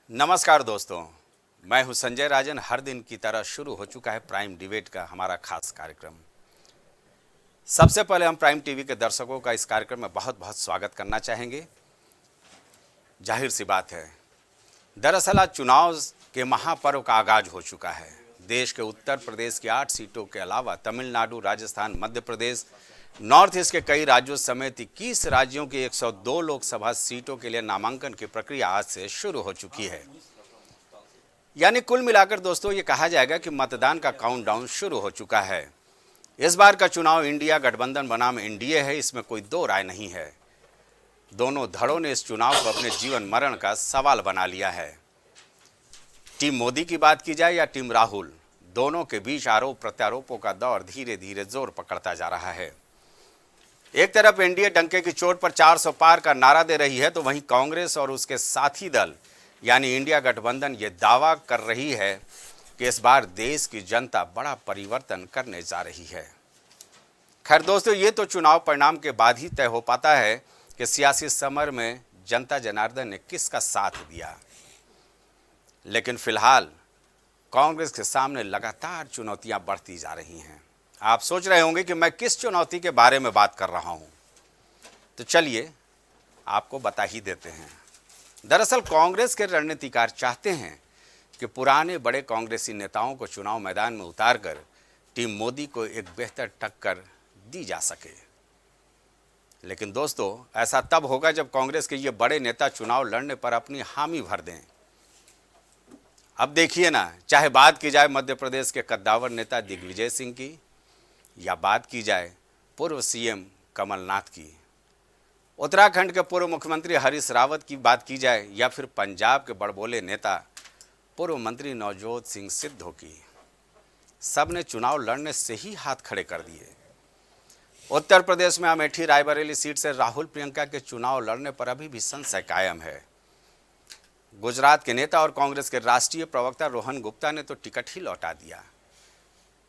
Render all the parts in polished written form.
नमस्कार दोस्तों, मैं हूं संजय राजन। हर दिन की तरह शुरू हो चुका है प्राइम डिबेट का हमारा खास कार्यक्रम। सबसे पहले हम प्राइम टीवी के दर्शकों का इस कार्यक्रम में बहुत बहुत स्वागत करना चाहेंगे। जाहिर सी बात है, दरअसल आज चुनाव के महापर्व का आगाज हो चुका है। देश के उत्तर प्रदेश की 8 सीटों के अलावा तमिलनाडु, राजस्थान, मध्य प्रदेश, नॉर्थ ईस्ट के कई राज्यों समेत 21 राज्यों की 102 लोकसभा सीटों के लिए नामांकन की प्रक्रिया आज से शुरू हो चुकी है। यानी कुल मिलाकर दोस्तों ये कहा जाएगा कि मतदान का काउंटडाउन शुरू हो चुका है। इस बार का चुनाव इंडिया गठबंधन बनाम एनडीए है, इसमें कोई दो राय नहीं है। दोनों धड़ों ने इस चुनाव को अपने जीवन मरण का सवाल बना लिया है। टीम मोदी की बात की जाए या टीम राहुल, दोनों के बीच आरोप प्रत्यारोपों का दौर धीरे धीरे जोर पकड़ता जा रहा है। एक तरफ एनडीए डंके की चोट पर 400 पार का नारा दे रही है, तो वहीं कांग्रेस और उसके साथी दल यानी इंडिया गठबंधन ये दावा कर रही है कि इस बार देश की जनता बड़ा परिवर्तन करने जा रही है। खैर दोस्तों, ये तो चुनाव परिणाम के बाद ही तय हो पाता है कि सियासी समर में जनता जनार्दन ने किसका साथ दिया। लेकिन फिलहाल कांग्रेस के सामने लगातार चुनौतियां बढ़ती जा रही हैं। आप सोच रहे होंगे कि मैं किस चुनौती के बारे में बात कर रहा हूं, तो चलिए आपको बता ही देते हैं। दरअसल कांग्रेस के रणनीतिकार चाहते हैं कि पुराने बड़े कांग्रेसी नेताओं को चुनाव मैदान में उतारकर टीम मोदी को एक बेहतर टक्कर दी जा सके। लेकिन दोस्तों, ऐसा तब होगा जब कांग्रेस के ये बड़े नेता चुनाव लड़ने पर अपनी हामी भर दें। अब देखिए ना, चाहे बात की जाए मध्य प्रदेश के कद्दावर नेता दिग्विजय सिंह की, या बात की जाए पूर्व सीएम कमलनाथ की, उत्तराखंड के पूर्व मुख्यमंत्री हरीश रावत की बात की जाए, या फिर पंजाब के बड़बोले नेता पूर्व मंत्री नवजोत सिंह सिद्धू की, सब ने चुनाव लड़ने से ही हाथ खड़े कर दिए। उत्तर प्रदेश में अमेठी रायबरेली सीट से राहुल प्रियंका के चुनाव लड़ने पर अभी भी संशय कायम है। गुजरात के नेता और कांग्रेस के राष्ट्रीय प्रवक्ता रोहन गुप्ता ने तो टिकट ही लौटा दिया।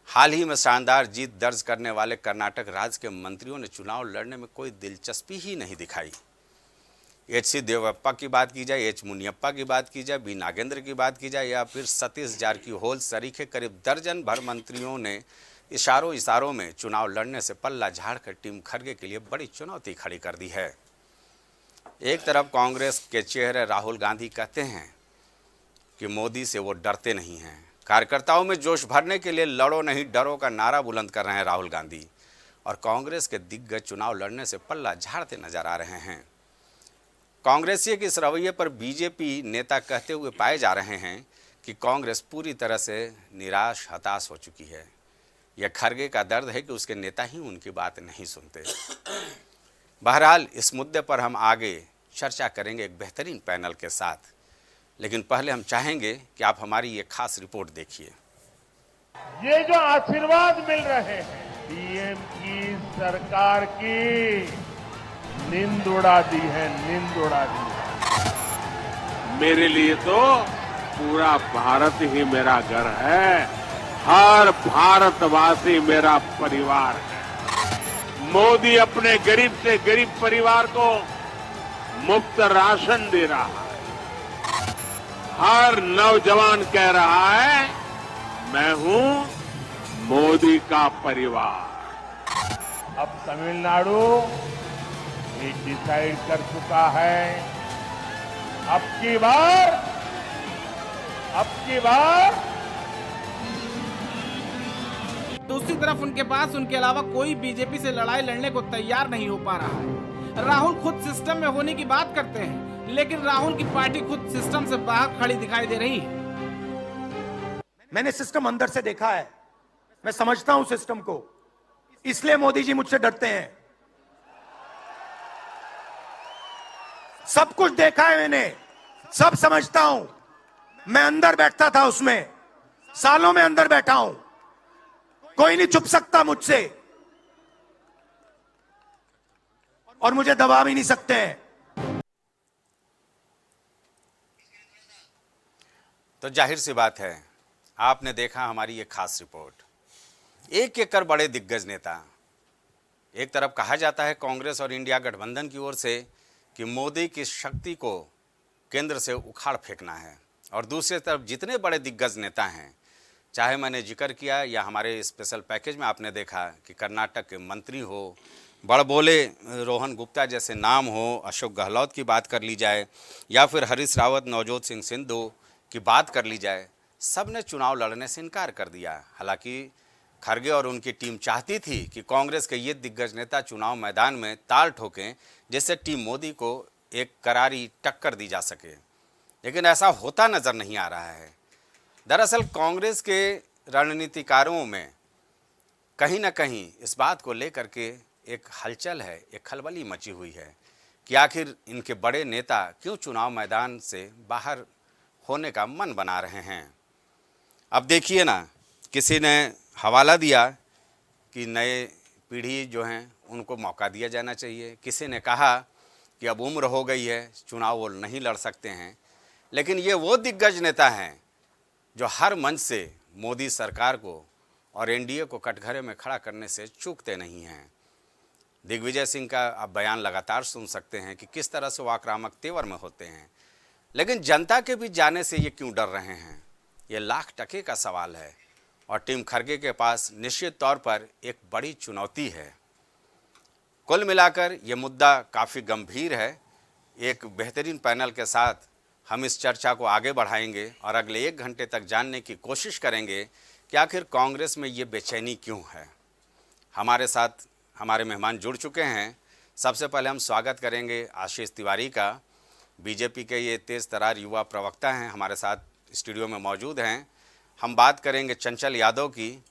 हाल ही में शानदार जीत दर्ज करने वाले कर्नाटक राज्य के मंत्रियों ने चुनाव लड़ने में कोई दिलचस्पी ही नहीं दिखाई। एच.सी. देवप्पा की बात की जाए, एच. मुनियप्पा की बात की जाए, बी. नागेंद्र की बात की जाए, या फिर सतीश जारकीहोल सरीखे करीब दर्जन भर मंत्रियों ने इशारों में चुनाव लड़ने से पल्ला झाड़कर टीम खड़गे के लिए बड़ी चुनौती खड़ी कर दी है। एक तरफ कांग्रेस के चेहरे राहुल गांधी कहते हैं कि मोदी से वो डरते नहीं हैं। कार्यकर्ताओं में जोश भरने के लिए लड़ो नहीं डरो का नारा बुलंद कर रहे हैं राहुल गांधी, और कांग्रेस के दिग्गज चुनाव लड़ने से पल्ला झाड़ते नजर आ रहे हैं। कांग्रेसियों के इस रवैये पर बीजेपी नेता कहते हुए पाए जा रहे हैं कि कांग्रेस पूरी तरह से निराश हताश हो चुकी है। यह खड़गे का दर्द है कि उसके नेता ही उनकी बात नहीं सुनते। बहरहाल इस मुद्दे पर हम आगे चर्चा करेंगे एक बेहतरीन पैनल के साथ, लेकिन पहले हम चाहेंगे कि आप हमारी ये खास रिपोर्ट देखिए। ये जो आशीर्वाद मिल रहे हैं पीएम की सरकार की, नींद उड़ा दी है, नींद उड़ा दी है। मेरे लिए तो पूरा भारत ही मेरा घर है, हर भारतवासी मेरा परिवार है। मोदी अपने गरीब से गरीब परिवार को मुफ्त राशन दे रहा है। हर नौजवान कह रहा है मैं हूं मोदी का परिवार। अब तमिलनाडु ये डिसाइड कर चुका है, अब की बार दूसरी तरफ उनके पास उनके अलावा कोई बीजेपी से लड़ाई लड़ने को तैयार नहीं हो पा रहा है। राहुल खुद सिस्टम में होने की बात करते हैं, लेकिन राहुल की पार्टी खुद सिस्टम से बाहर खड़ी दिखाई दे रही है। मैंने सिस्टम अंदर से देखा है, मैं समझता हूं सिस्टम को, इसलिए मोदी जी मुझसे डरते हैं। सब कुछ देखा है मैंने, सब समझता हूं। मैं अंदर बैठता था उसमें, सालों में अंदर बैठा हूं। कोई नहीं छुप सकता मुझसे, और मुझे दबा भी नहीं सकते हैं। तो जाहिर सी बात है, आपने देखा हमारी ये खास रिपोर्ट। एक एक कर बड़े दिग्गज नेता, एक तरफ कहा जाता है कांग्रेस और इंडिया गठबंधन की ओर से कि मोदी की शक्ति को केंद्र से उखाड़ फेंकना है। और दूसरी तरफ जितने बड़े दिग्गज नेता हैं, चाहे मैंने जिक्र किया या हमारे स्पेशल पैकेज में आपने देखा कि कर्नाटक के मंत्री हो, बड़बोले रोहन गुप्ता जैसे नाम हो, अशोक गहलोत की बात कर ली जाए या फिर हरीश रावत, नवजोत सिंह सिद्धू की बात कर ली जाए, सब ने चुनाव लड़ने से इनकार कर दिया। हालांकि खरगे और उनकी टीम चाहती थी कि कांग्रेस के ये दिग्गज नेता चुनाव मैदान में ताल ठोकें, जिससे टीम मोदी को एक करारी टक्कर दी जा सके, लेकिन ऐसा होता नज़र नहीं आ रहा है। दरअसल कांग्रेस के रणनीतिकारों में कहीं ना कहीं इस बात को लेकर के एक हलचल है, एक खलबली मची हुई है कि आखिर इनके बड़े नेता क्यों चुनाव मैदान से बाहर होने का मन बना रहे हैं। अब देखिए ना, किसी ने हवाला दिया कि नए पीढ़ी जो हैं उनको मौका दिया जाना चाहिए, किसी ने कहा कि अब उम्र हो गई है, चुनाव वो नहीं लड़ सकते हैं। लेकिन ये वो दिग्गज नेता हैं जो हर मंच से मोदी सरकार को और एनडीए को कटघरे में खड़ा करने से चूकते नहीं हैं। दिग्विजय सिंह का आप बयान लगातार सुन सकते हैं कि किस तरह से वो आक्रामक तेवर में होते हैं, लेकिन जनता के बीच जाने से ये क्यों डर रहे हैं, ये लाख टके का सवाल है। और टीम खरगे के पास निश्चित तौर पर एक बड़ी चुनौती है। कुल मिलाकर ये मुद्दा काफ़ी गंभीर है। एक बेहतरीन पैनल के साथ हम इस चर्चा को आगे बढ़ाएंगे और अगले 1 घंटे तक जानने की कोशिश करेंगे कि आखिर कांग्रेस में ये बेचैनी क्यों है। हमारे साथ हमारे मेहमान जुड़ चुके हैं। सबसे पहले हम स्वागत करेंगे आशीष तिवारी का। बीजेपी के ये तेज़ तरार युवा प्रवक्ता हैं, हमारे साथ स्टूडियो में मौजूद हैं। हम बात करेंगे चंचल यादव की।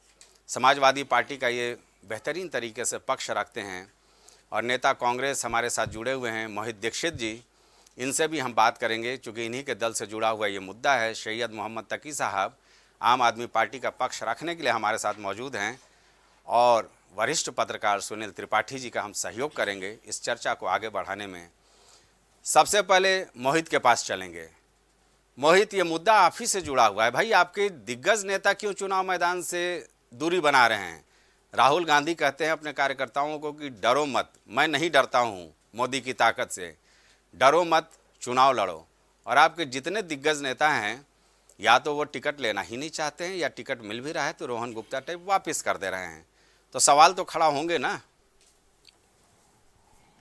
समाजवादी पार्टी का ये बेहतरीन तरीके से पक्ष रखते हैं और नेता कांग्रेस हमारे साथ जुड़े हुए हैं मोहित दीक्षित जी, इनसे भी हम बात करेंगे चूँकि इन्हीं के दल से जुड़ा हुआ ये मुद्दा है। सैयद मोहम्मद तकी साहब आम आदमी पार्टी का पक्ष रखने के लिए हमारे साथ मौजूद हैं और वरिष्ठ पत्रकार सुनील त्रिपाठी जी का हम सहयोग करेंगे इस चर्चा को आगे बढ़ाने में। सबसे पहले मोहित के पास चलेंगे। मोहित, ये मुद्दा आप ही से जुड़ा हुआ है भाई। आपके दिग्गज नेता क्यों चुनाव मैदान से दूरी बना रहे हैं? राहुल गांधी कहते हैं अपने कार्यकर्ताओं को कि डरो मत, मैं नहीं डरता हूँ मोदी की ताकत से, डरो मत, चुनाव लड़ो। और आपके जितने दिग्गज नेता हैं, या तो वो टिकट लेना ही नहीं चाहते हैं या टिकट मिल भी रहा है तो रोहन गुप्ता टाइप वापस कर दे रहे हैं। तो सवाल तो खड़ा होंगे ना।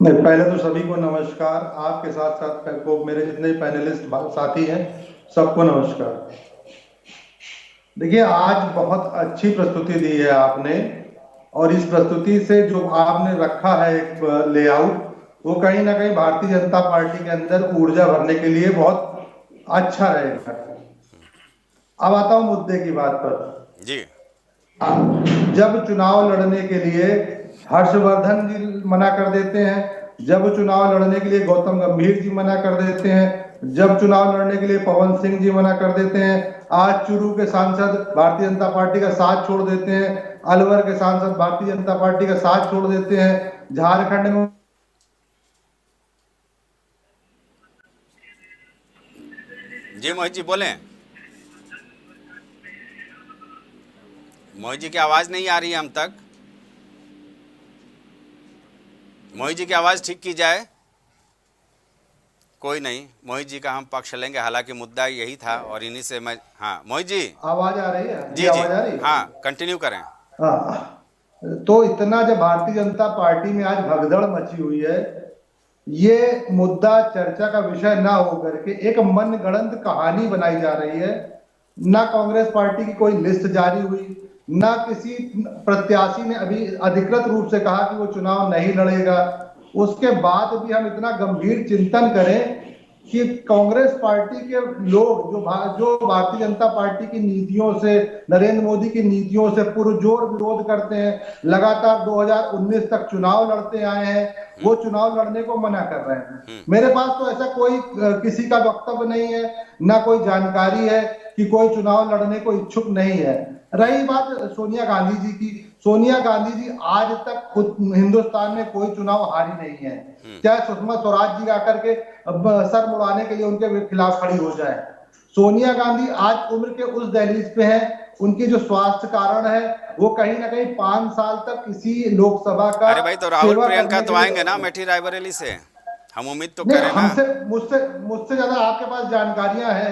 नहीं, पहले तो सभी को नमस्कार। आपके साथ साथ को मेरे जितने पैनलिस्ट साथी हैं सबको नमस्कार। देखिए, आज बहुत अच्छी प्रस्तुति दी है आपने और इस प्रस्तुति से जो आपने रखा है एक लेआउट, वो कहीं ना कहीं भारतीय जनता पार्टी के अंदर ऊर्जा भरने के लिए बहुत अच्छा रहेगा। अब आता हूं मुद्दे की बात पर जी। जब चुनाव लड़ने के लिए हर्षवर्धन जी मना कर देते हैं, जब चुनाव लड़ने के लिए गौतम गंभीर जी मना कर देते हैं, जब चुनाव लड़ने के लिए पवन सिंह जी मना कर देते हैं, आज चुरू के सांसद भारतीय जनता पार्टी का साथ छोड़ देते हैं, अलवर के सांसद भारतीय जनता पार्टी का साथ छोड़ देते हैं, झारखंड में जी मोहित जी बोलें। मोहित जी की आवाज़ नहीं आ रही है हम तक। मोहित जी की आवाज़ ठीक की जाए। कोई नहीं, मोहित जी का हम पक्ष लेंगे, हालांकि मुद्दा यही था और इन्हीं से मैं। हाँ मोहित जी, आवाज आ रही है? जी जी, आवाज आ रही है? हाँ कंटिन्यू करें। हाँ, तो इतना जब भारतीय जनता पार्टी में आज भगदड़ मची हुई है, ये मुद्दा चर्चा का विषय ना होकर के एक मनगढ़ंत कहानी बनाई जा रही है। ना कांग्रेस पार्टी की कोई लिस्ट जारी हुई, ना किसी प्रत्याशी ने अभी अधिकृत रूप से कहा कि वो चुनाव नहीं लड़ेगा। उसके बाद भी हम इतना गंभीर चिंतन करें कि कांग्रेस पार्टी के लोग जो भारतीय जनता पार्टी की नीतियों से, नरेंद्र मोदी की नीतियों से पुरजोर विरोध करते हैं, लगातार 2019 तक चुनाव लड़ते आए हैं, वो चुनाव लड़ने को मना कर रहे हैं। मेरे पास तो ऐसा कोई किसी का वक्तव्य नहीं है, ना कोई जानकारी है कि कोई चुनाव लड़ने को इच्छुक नहीं है। रही बात सोनिया गांधी जी की, सोनिया गांधी जी आज तक खुद हिंदुस्तान में कोई चुनाव हारी नहीं है, चाहे सुषमा स्वराज जी आकर के सर मुड़ाने के लिए उनके खिलाफ खड़ी हो जाए। सोनिया गांधी आज उम्र के उस दहलीज पे हैं, उनकी जो स्वास्थ्य कारण है वो कहीं ना कहीं 5 साल तक किसी लोकसभा का। अरे भाई, तो राहुल प्रियंका तो आएंगे ना मेठी रायबरेली से। हम उम्मीद तो नहीं, करें ना। हमसे मुझसे मुझसे ज्यादा आपके पास जानकारियां हैं।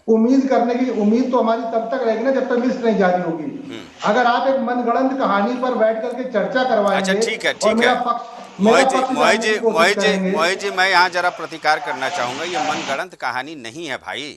उम्मीद करने की उम्मीद तो हमारी तब तक रहेगी ना जब तक लिस्ट नहीं जारी होगी। अगर आप एक मनगढ़ंत कहानी पर बैठ करके चर्चा करवाएंगे अच्छा ठीक है, और ठीक है। मेरा पक्ष जानने की कोशिश करेंगे। मोहित जी, मैं यहाँ जरा प्रतिकार करना चाहूंगा। ये मनगढ़ंत कहानी नहीं है भाई,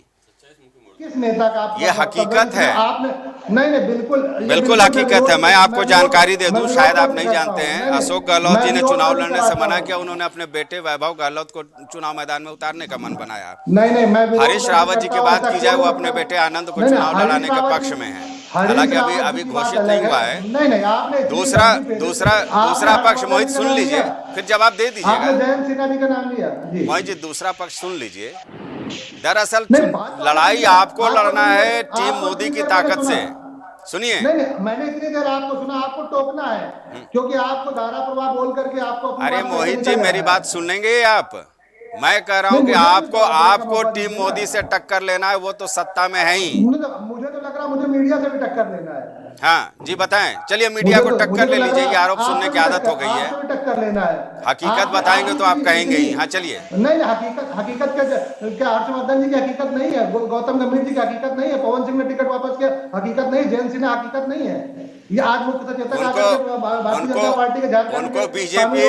किस नेता का आप ये हकीकत है। आपने नहीं बिल्कुल बिल्कुल हकीकत है। मैं आपको जानकारी दे दूं, शायद आप नहीं जानते हैं, नहीं, अशोक गहलोत जी ने मैं चुनाव विरोध लड़ने से कराता मना हूं। किया। उन्होंने अपने बेटे वैभव गहलोत को चुनाव मैदान में उतारने का मन बनाया। नहीं मैं विरोध हरीश नहीं रावत जी करता की हूं, बात ऐसा की जाए, वो क्यों अपने करता? बेटे आनंद को नहीं, चुनाव हरीश लड़ाने के रावत पक्ष जी- में है। हरीश हालांकि रावत अभी जी की बात घोषित अलग नहीं हुआ है। नहीं आपने इतनी दूसरा लंबी पेज- दूसरा आपने दूसरा पक्ष हर्षवर्धन मोहित जी का सुन नाम लीजिए, लिया? फिर जवाब दे आपने दीजिएगा। जयंत सिन्हा जी का नाम लिया जी। मोहित जी, दूसरा पक्ष सुन लीजिए। दरअसल नहीं, बात तो लड़ाई आपने- आपको आपको लड़ना इतनी है देर- टीम आपको मोदी इतनी की देर मैंने ताकत सुना। से। सुनिए, नहीं मैंने इतनी देर आपको सुना, आपको टोकना है क्योंकि आपको धारा प्रवाह बोल करके आपको अपनी अरे बात कहते मोहित जी, निकल मेरी जाना बात है। सुन लेंगे आप? मैं कह रहा हूं नहीं, कि मुझे भी आपको जवाब देने का आपको मौका टीम दीजिए मोदी ना। से टक्कर लेना है, वो तो सत्ता में है ही। मुझे तो लग रहा मुझे मीडिया से भी टक्कर लेना है। हाँ जी, बताएं। चलिए, मीडिया को टक्कर ले लीजिए, ये आरोप सुनने की आदत हो गई है। आपसे भी टक्कर लेना है। हकीकत बताएंगे तो आप कहेंगे ही। हाँ चलिए। नहीं हकीकत क्या हर्षवर्धन जी की हकीकत नहीं है, गौतम गंभीर जी की हकीकत नहीं है, पवन सिंह ने टिकट वापस किया हकीकत नहीं, जयंत सिन्हा हकीकत नहीं है। ये आज मुख्य सचेतक भारतीय जनता पार्टी के झारखंड उनको के बीजेपी,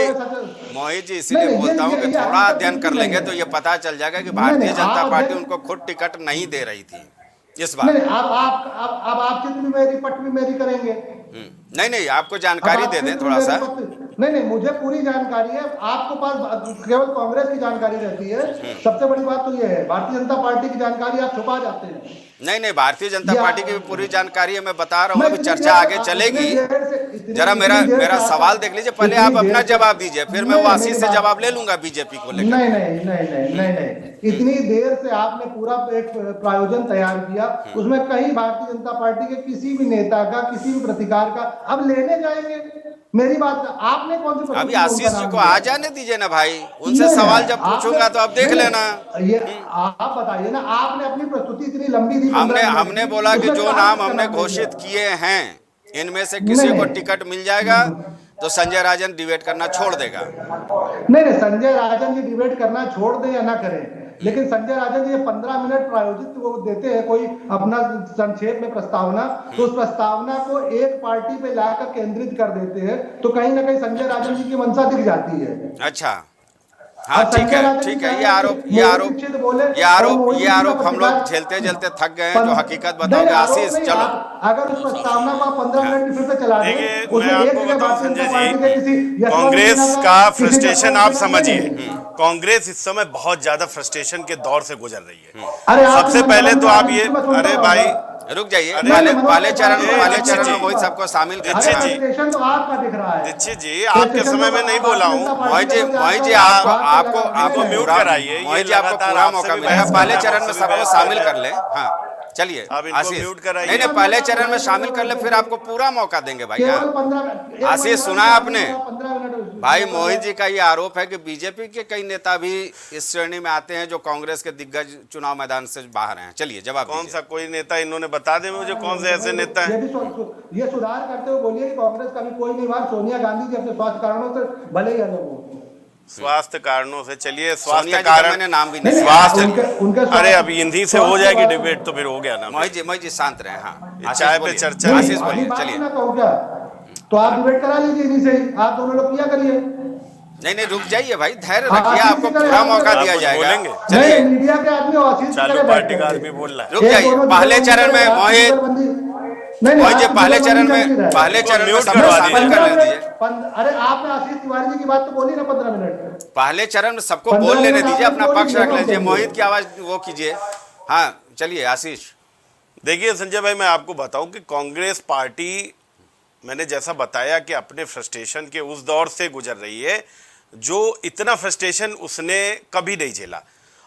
मोहित जी इसीलिए बोलता हूँ कि थोड़ा अध्ययन कर लेंगे तो ये पता चल जाएगा कि भारतीय जनता पार्टी उनको खुद टिकट नहीं दे रही थी इस बार। नहीं अब आप चित्र भी मेरी पट भी मेरी करेंगे। नहीं, आपको जानकारी दे दें थोड़ा सा। नहीं मुझे पूरी जानकारी है, आपको पास केवल कांग्रेस की जानकारी रहती है। सबसे बड़ी बात तो ये है, भारतीय जनता पार्टी की जानकारी आप छुपा जाते हैं। नहीं, भारतीय जनता पार्टी की भी पूरी जानकारी है, मैं बता रहा हूँ। अभी चर्चा आगे चलेगी। जरा मेरा सवाल देख लीजिए, पहले आप अपना जवाब दीजिए, फिर मैं वो आशीष से जवाब ले लूंगा बीजेपी को लेकर। नहीं इतनी देर से आपने पूरा एक प्रायोजन तैयार किया, उसमें कहीं भारतीय जनता पार्टी के किसी भी नेता का किसी भी प्रतिकार का अब लेने जाएंगे। मेरी बात आपने कौन सी अभी आशीष जी को आ जाने दीजिए ना भाई, उनसे सवाल जब पूछूंगा तो आप देख लेना। ये आप बताइए ना, आपने अपनी प्रस्तुति इतनी लंबी दी। हमने बोला कि जो नाम हमने घोषित किए हैं इनमें से किसी को टिकट मिल जाएगा तो संजय राजन डिबेट करना छोड़ देगा। नहीं संजय राजन जी डिबेट करना छोड़ दे या ना करें, लेकिन संजय राजन जी ये 15 मिनट प्रायोजित वो देते हैं कोई अपना संक्षेप में प्रस्तावना, तो उस प्रस्तावना को एक पार्टी पे लाकर केंद्रित कर देते हैं, तो कहीं ना कहीं संजय राजन जी की मंशा दिख जाती है। अच्छा, हाँ ठीक है। ये आरोप हम लोग झेलते थक गए हैं। जो हकीकत बताओगे आशीष, चलो। अगर उस प्रस्तावना को 15 मिनट की फिर से चला दें, मैं आपको बताऊं संजय जी, कांग्रेस का फ्रस्ट्रेशन आप समझिए। कांग्रेस इस समय बहुत ज्यादा फ्रस्ट्रेशन के दौर से गुजर रही है। सबसे पहले तो आप ये, अरे भाई रुक जाइए, पहले चरण में मोहित सबको शामिल दीक्षित जी, तो आपका दिख रहा है। दीक्षित जी, आपके समय में नहीं बोला हूँ। मोहित जी आपको म्यूट कराइए। मोहित जी आपको पूरा मौका मिलेगा। पहले चरण में सबको शामिल कर ले। हाँ चलिए आशीष, नहीं पहले चरण में शामिल कर ले, फिर आपको पूरा मौका देंगे भाई। आशीष सुना आपने भाई, मोहित जी का ये आरोप है कि बीजेपी के कई नेता भी इस श्रेणी में आते हैं जो कांग्रेस के दिग्गज चुनाव मैदान से बाहर हैं। चलिए जवाब कौन सा कोई नेता इन्होंने बता दे मुझे, कौन से ऐसे नेता हैं? ये सुधार करते हुए बोलिए कि कांग्रेस का भी कोई नहीं बात, सोनिया गांधी जी अपने स्वास्थ्य कारणों से भले ही अलग हो। स्वास्थ्य कारणों से, चलिए सोनिया स्वास्थ्य जी का कारण, मैंने नाम भी नहीं स्वास्थ्य, अरे अब हिंदी से हो जाएगी डिबेट तो फिर हो गया ना। मोहित जी शांत रहे। हाँ चाय पे चर्चा। आशीष बोलिए, चलिए। तो आप डिबेट करा लीजिए इन्हीं से, आप दोनों लोग किया करिए। नहीं रुक जाइए भाई, धैर्य रखिए, आपको पूरा मौका दिया जाएगा। चलिए मीडिया के आदमी हो, आशीष चालू पार्टी का आदमी बोल रहा है। रुक जाइए, पहले चरण में मोहित जी पहले चरण में सबको शामिल कर दीजिए। अरे आपने आशीष तिवारी जी की बात तो बोली ना 15 मिनट। पहले चरण में सबको बोल लेने दीजिए, अपना पक्ष रख लीजिए। मोहित की आवाज वो कीजिए। हाँ चलिए आशीष। देखिए संजय भाई, मैं आपको बताऊं कि कांग्रेस पार्टी, मैंने जैसा बताया कि अपने फ्रस्ट्रेशन के उस दौर से गुजर रही है जो इतना फ्रस्ट्रेशन उसने कभी नहीं झेला।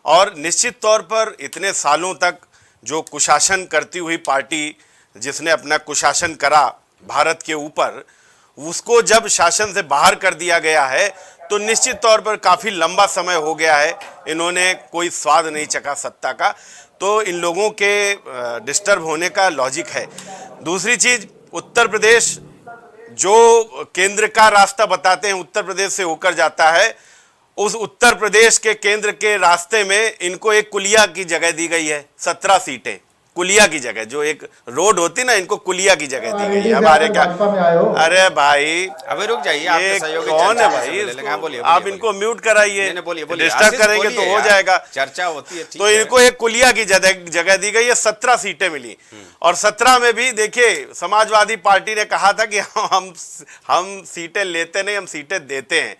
और निश्चित तौर पर इतने सालों तक जो कुशासन करती हुई पार्टी, जिसने अपना कुशासन करा भारत के ऊपर, उसको जब शासन से बाहर कर दिया गया है तो निश्चित तौर पर काफ़ी लंबा समय हो गया है, इन्होंने कोई स्वाद नहीं चखा सत्ता का, तो इन लोगों के डिस्टर्ब होने का लॉजिक है। दूसरी चीज़, उत्तर प्रदेश जो केंद्र का रास्ता बताते हैं उत्तर प्रदेश से होकर जाता है, उस उत्तर प्रदेश के केंद्र के रास्ते में इनको एक कुलिया की जगह दी गई है। 17 सीटें कुलिया की जगह, जो एक रोड होती ना, इनको कुलिया की जगह दी गई है। हमारे क्या, अरे भाई अभी रुक जाइए, ये आपके सहयोगी कौन है चर्चा भाई? से ले लेंगे। हाँ, बोलिए, आप बोलिए, इनको म्यूट कराइए, बोलिए, डिस्टर्ब आशीष करेंगे बोलिए तो हो यार, जाएगा। चर्चा होती है, ठीक तो है। इनको एक कुलिया की जगह दी गई है। 17 सीटें मिली और 17 में भी देखिए समाजवादी पार्टी ने कहा था कि हम सीटें लेते नहीं, हम सीटें देते हैं।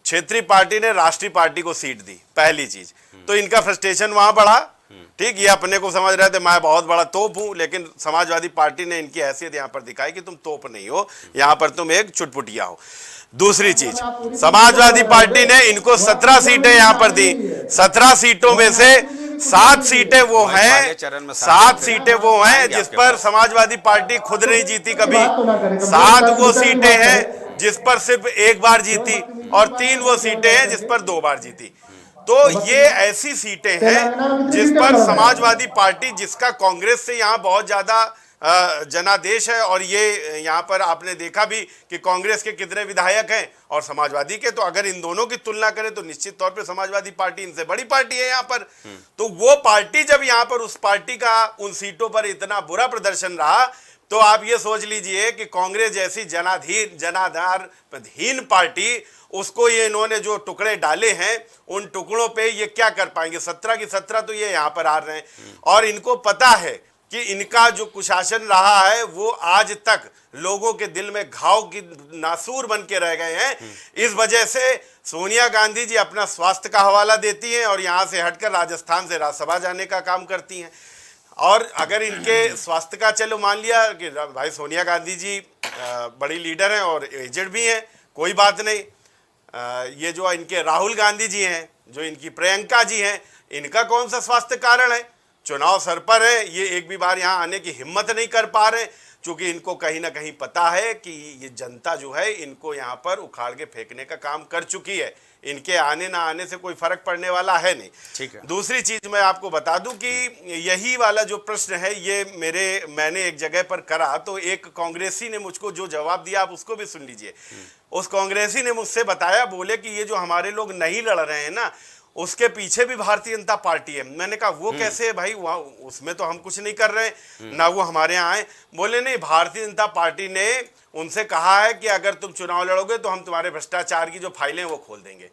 क्षेत्रीय पार्टी ने राष्ट्रीय पार्टी को सीट दी, पहली चीज तो इनका फ्रस्ट्रेशन वहां बढ़ा। ठीक, ये अपने को समझ रहे थे मैं बहुत बड़ा तोप हूं, लेकिन समाजवादी पार्टी ने इनकी हैसियत यहां पर दिखाई कि तुम तोप नहीं हो, यहां पर तुम एक चुटपुटिया हो। दूसरी चीज, समाजवादी पार्टी ने इनको 17 सीटें यहां पर दी। 17 सीटों में से 7 सीटें वो हैं, 7 सीटें वो हैं जिस पर समाजवादी पार्टी खुद नहीं जीती कभी। 7 वो सीटें हैं जिस पर सिर्फ एक बार जीती और 3 वो सीटें हैं जिस पर 2 बार जीती। तो ये ऐसी सीटें हैं जिस पर समाजवादी पार्टी, जिसका कांग्रेस से यहाँ बहुत ज्यादा जनादेश है, और ये यहाँ पर आपने देखा भी कि कांग्रेस के कितने विधायक हैं और समाजवादी के, तो अगर इन दोनों की तुलना करें तो निश्चित तौर पे समाजवादी पार्टी इनसे बड़ी पार्टी है यहाँ पर। तो वो पार्टी जब यहाँ पर उस पार्टी का उन सीटों पर इतना बुरा प्रदर्शन रहा, तो आप ये सोच लीजिए कि कांग्रेस जैसी जनाधारहीन पार्टी, उसको ये इन्होंने जो टुकड़े डाले हैं उन टुकड़ों पे ये क्या कर पाएंगे। 17 की 17 तो ये यहाँ पर आ रहे हैं और इनको पता है कि इनका जो कुशासन रहा है वो आज तक लोगों के दिल में घाव की नासूर बन के रह गए हैं। इस वजह से सोनिया गांधी जी अपना स्वास्थ्य का हवाला देती हैं और यहाँ से हटकर राजस्थान से राज्यसभा जाने का काम करती हैं। और अगर इनके स्वास्थ्य का, चलो मान लिया कि भाई सोनिया गांधी जी बड़ी लीडर हैं और एजेड भी हैं, कोई बात नहीं। ये जो इनके राहुल गांधी जी हैं, जो इनकी प्रियंका जी हैं, इनका कौन सा स्वास्थ्य कारण है? चुनाव सर पर है, ये एक भी बार यहाँ आने की हिम्मत नहीं कर पा रहे, क्योंकि इनको कहीं ना कहीं पता है कि ये जनता जो है इनको यहाँ पर उखाड़ के फेंकने का काम कर चुकी है। इनके आने ना आने से कोई फर्क पड़ने वाला है नहीं। ठीक है। दूसरी चीज मैं आपको बता दूं कि यही वाला जो प्रश्न है ये मैंने एक जगह पर करा, तो एक कांग्रेसी ने मुझको जो जवाब दिया आप उसको भी सुन लीजिए। उस कांग्रेसी ने मुझसे बताया, बोले कि ये जो हमारे लोग नहीं लड़ रहे हैं ना, उसके पीछे भी भारतीय जनता पार्टी है। मैंने कहा वो कैसे है भाई, वहाँ उसमें तो हम कुछ नहीं कर रहे, ना वो हमारे यहाँ आए। बोले नहीं, भारतीय जनता पार्टी ने उनसे कहा है कि अगर तुम चुनाव लड़ोगे तो हम तुम्हारे भ्रष्टाचार की जो फाइलें वो खोल देंगे।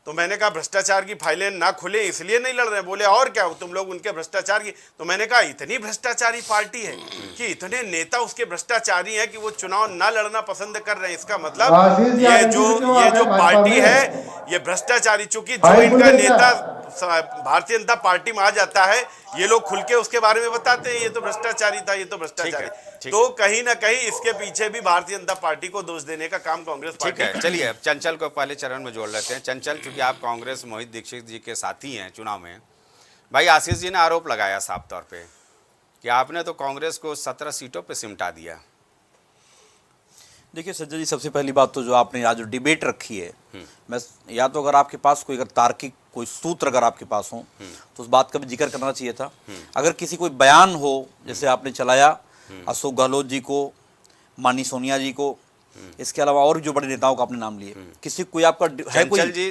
तो मैंने कहा भ्रष्टाचार की फाइलें ना खुले इसलिए नहीं लड़ रहे। बोले और क्या, तुम लोग उनके भ्रष्टाचार की। तो मैंने कहा इतनी भ्रष्टाचारी पार्टी है कि इतने नेता उसके भ्रष्टाचारी हैं कि वो चुनाव ना लड़ना पसंद कर रहे हैं। इसका मतलब ये जो पार्टी है ये भ्रष्टाचारी, चूंकि जो इनका नेता भारतीय जनता पार्टी में आ जाता है ये लोग खुल के उसके बारे में बताते हैं ये तो भ्रष्टाचारी था, ये तो भ्रष्टाचारी। तो कहीं ना कहीं इसके पीछे भी भारतीय जनता पार्टी को दोष देने का काम कांग्रेस पार्टी। ठीक है, चलिए अब चंचल को पहले चरण में जोड़ लेते हैं। चंचल, चूंकि आप कांग्रेस मोहित दीक्षित जी के साथी हैं चुनाव में, भाई आशीष जी ने आरोप लगाया साफ तौर पे कि आपने तो कांग्रेस को 17 सीटों पे सिमटा दिया। देखिए संजय जी, सबसे पहली बात तो जो आपने आज जो डिबेट रखी है, मैं या तो अगर आपके पास कोई अगर तार्किक कोई सूत्र अगर आपके पास हो तो उस बात का भी जिक्र करना चाहिए था। अगर किसी कोई बयान हो जैसे आपने चलाया अशोक गहलोत जी को, माननीय सोनिया जी को, इसके अलावा और भी जो बड़े नेताओं का आपने नाम लिए, किसी कोई आपका है कोई? चंचल जी,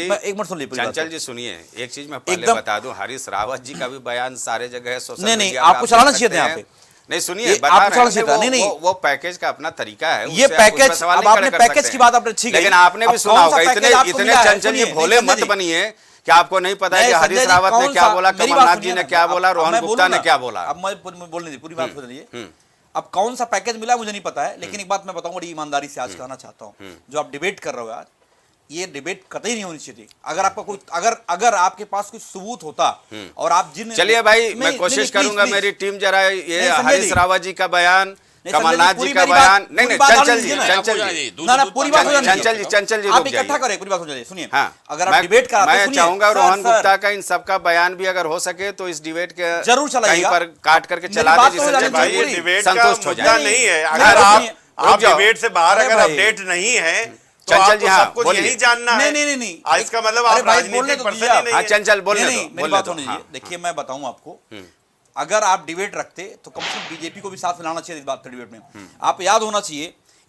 एक मिनट सुन लीजिए। चंचल जी सुनिए, एक चीज मैं पहले बता दूं, हरीश रावत जी का भी बयान सारे जगह है, सोशल मीडिया आपको चलाना चाहिए था यहाँ पे। नहीं सुनिए, बता रहे हैं वो पैकेज का अपना तरीका है, ये पैकेज, अब आपने पैकेज की बात आपने ठीक है, लेकिन आपने भी सुना होगा। इतने चंचल जी भोले मत बनिए कि आपको नहीं पता है कि हरीश रावत ने क्या बोला, कमलनाथ जी ने क्या बोला, रोहन गुप्ता ने क्या बोला। अब मैं बोलने दी, पूरी बात सुनिए। अब कौन सा पैकेज मिला मुझे नहीं पता है, लेकिन एक बात मैं बताऊं बड़ी ईमानदारी से आज कहना चाहता हूं, जो आप डिबेट कर रहे हो आज, ये डिबेट कतई नहीं होनी चाहिए। अगर आपका कोई अगर आपके पास कोई सबूत होता और आप जिन, चलिए भाई मैं कोशिश करूंगा, मेरी टीम जरा ये हरीश रावत जी का बयान, कमलनाथ जी का बयान, नहीं चंचल जी पूरी बात चंचल जी आप इकट्ठा करें, पूरी बात हो जाए। सुनिए, हाँ, अगर आप डिबेट कर रहे हैं, मैं चाहूंगा रोहन गुप्ता का इन सबका बयान भी अगर हो सके तो इस डिबेट के जरूर चलाइएगा, कहीं पर काट करके चला दीजिए। भाई ये डिबेट का मुद्दा नहीं है, अगर आप डिबेट से बाहर अगर अपडेट नहीं है तो चंचल जी, हाँ, कुछ यही जानना है। नहीं, इसका मतलब आप राजनीतिक पर्सन ही नहीं है। चंचल बोलने दो, मेरी बात होनी चाहिए। देखिए मैं बताऊं आपको, अगर आप डिबेट रखते तो कम से कम बीजेपी को भी साथ मिलाना चाहिए इस बात डिबेट में। आप याद होना चाहिए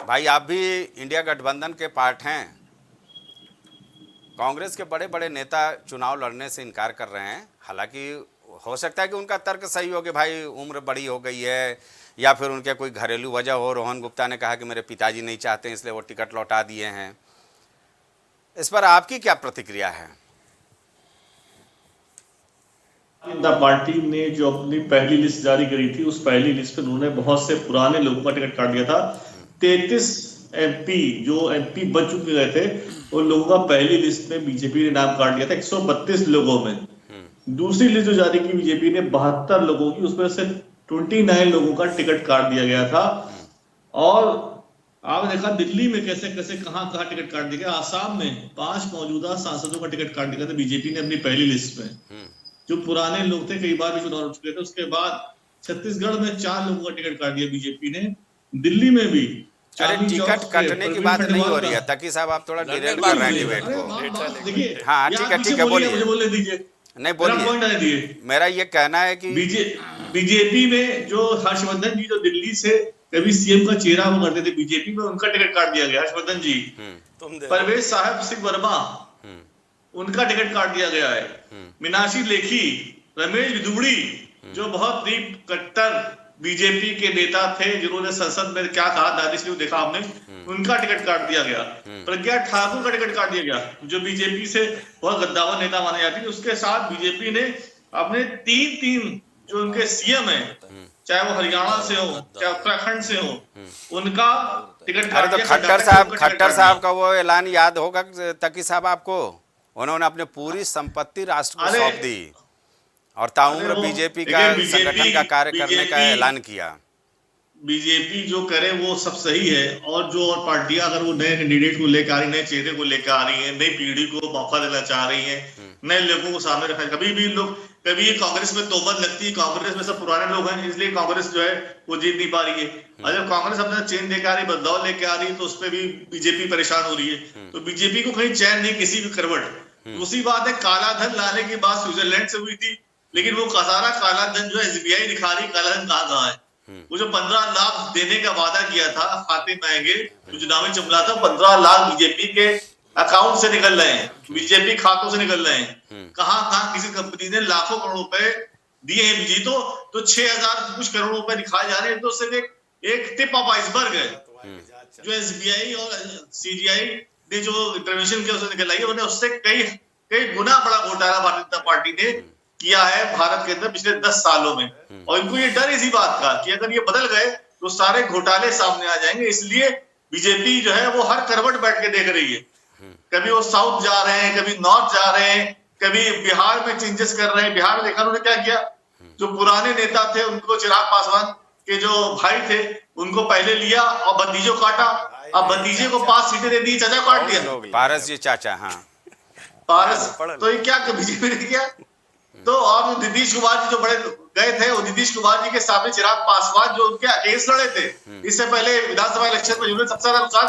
भाई आप भी इंडिया गठबंधन के पार्ट हैं। कांग्रेस के बड़े बड़े नेता चुनाव लड़ने से इनकार कर रहे हैं। हालांकि हो सकता है कि उनका तर्क सही हो कि भाई उम्र बड़ी हो गई है, या फिर उनके कोई घरेलू वजह हो। रोहन गुप्ता ने कहा कि मेरे पिताजी नहीं चाहते इसलिए वो टिकट लौटा दिए हैं। इस पर आपकी क्या प्रतिक्रिया है? जनता पार्टी ने जो अपनी पहली लिस्ट जारी करी थी, उस पहली लिस्ट में उन्होंने बहुत से पुराने लोगों का टिकट काट दिया था। 33 एमपी जो एमपी बच चुके गए थे, उन लोगों का पहली लिस्ट में बीजेपी ने नाम काट दिया था 132 लोगों में। दूसरी लिस्ट जो जारी की बीजेपी ने 72 लोगों की, उसमें से 29 लोगों का टिकट काट दिया गया था। और आपने देखा दिल्ली में कैसे कैसे कहां टिकट काट दिया गया। आसाम में 5 मौजूदा सांसदों का टिकट काट दिया था बीजेपी ने अपनी पहली लिस्ट में, जो पुराने लोग थे, कई बार भी चुनाव लड़ चुके थे। उसके बाद छत्तीसगढ़ में 4 लोगों का टिकट काट दिया बीजेपी ने। दिल्ली में भी अरे टिकट काटने की बात नहीं हो रही है तकी साहब, आप थोड़ा डिरेल कर रहे हैं डिबेट को। देखिए, हाँ ठीक है बोलिए, मुझे बोलने दीजिए, नहीं बोलिए। मेरा ये कहना है कि बीजेपी में जो हर्षवर्धन जी जो दिल्ली से कभी सीएम का चेहरा वो करते थे बीजेपी में, उनका टिकट काट दिया गया। हर्षवर्धन जी, परवेश साहब सिंह वर्मा, उनका टिकट काट दिया गया है। मीनाक्षी लेखी, रमेश विदुड़ी, जो बहुत ही कट्टर बीजेपी के नेता थे, जिन्होंने संसद में क्या कहा दानिश ने देखा हमने, उनका टिकट काट दिया गया। प्रज्ञा ठाकुर का टिकट काट दिया गया, जो बीजेपी से बहुत गद्दावर नेता माने जाती है। उसके साथ बीजेपी ने अपने 3 जो उनके सीएम है, चाहे वो हरियाणा से हो चाहे उत्तराखंड से हो, उनका टिकट काट तो दिया। खट्टर साहब का वो ऐलान याद होगा तकी साहब आपको, उन्होंने अपने पूरी संपत्ति राष्ट्र को सौंप दी और ताउम्र बीजेपी का संगठन का कार्य करने का ऐलान किया। बीजेपी जो करे वो सब सही है, और जो और पार्टियां अगर वो नए कैंडिडेट को लेकर आ रही, नए चेहरे को लेकर आ रही है, नई पीढ़ी को मौका देना चाह रही है, नए लोगों को सामने रखा। कभी कांग्रेस में तोहमत लगती है, कांग्रेस में सब पुराने लोग हैं, इसलिए कांग्रेस जो है वो जीत नहीं पा रही है। और जब कांग्रेस अपना चेंज लेकर आ रही, बदलाव लेकर आ रही है, तो उसपे भी बीजेपी परेशान हो रही है। तो बीजेपी को कहीं चैन नहीं किसी भी करवट। दूसरी बात है, काला धन लाने की बात स्विट्जरलैंड से हुई थी, लेकिन वो सारा काला धन जो एसबीआई दिखा रही, काला धन कहाँ है। वो जो 15 लाख देने का वादा किया था, खाते महंगे, जो चुनाव में चमला था, 15 लाख बीजेपी के अकाउंट से निकल रहे हैं, बीजेपी खातों से निकल रहे हैं। कहां किसी कंपनी ने लाखों करोड़ रुपए दिए हैं बीजेपी, तो 6000 कुछ करोड़ रुपए दिखाए जा रहे हैं। तो सिर्फ एक टिप ऑफ आइसबर्ग है जो एसबीआई और सीजीआई ने जो इंटरवेंशन किया उससे निकल आई है। उन्हें उससे कई गुना बड़ा घोटाला भारतीय जनता पार्टी ने किया है भारत के अंदर पिछले 10 सालों में। और इनको ये डर इसी बात का कि अगर ये बदल गए तो सारे घोटाले सामने आ जाएंगे। इसलिए बीजेपी जो है वो हर करवट बैठ के देख रही है। कभी वो साउथ जा रहे हैं, कभी नॉर्थ जा रहे हैं, कभी बिहार में चेंजेस कर रहे हैं। बिहार में देखा उन्होंने क्या किया, जो पुराने नेता थे उनको, चिराग पासवान के जो भाई थे उनको पहले लिया और भतीजों काटा। अब भतीजे को 5 सीटें दे दी, चाचा काट दिया, पारस जी चाचा। हाँ पारस, तो ये क्या बीजेपी ने किया। तो और नीतीश कुमार जी जो बड़े गए थे, वो नीतीश कुमार जी के सामने चिराग पासवान जो उनके केस लड़े थे इससे पहले विधानसभा इलेक्शन में, जिन्होंने सबसे ज्यादा नुकसान,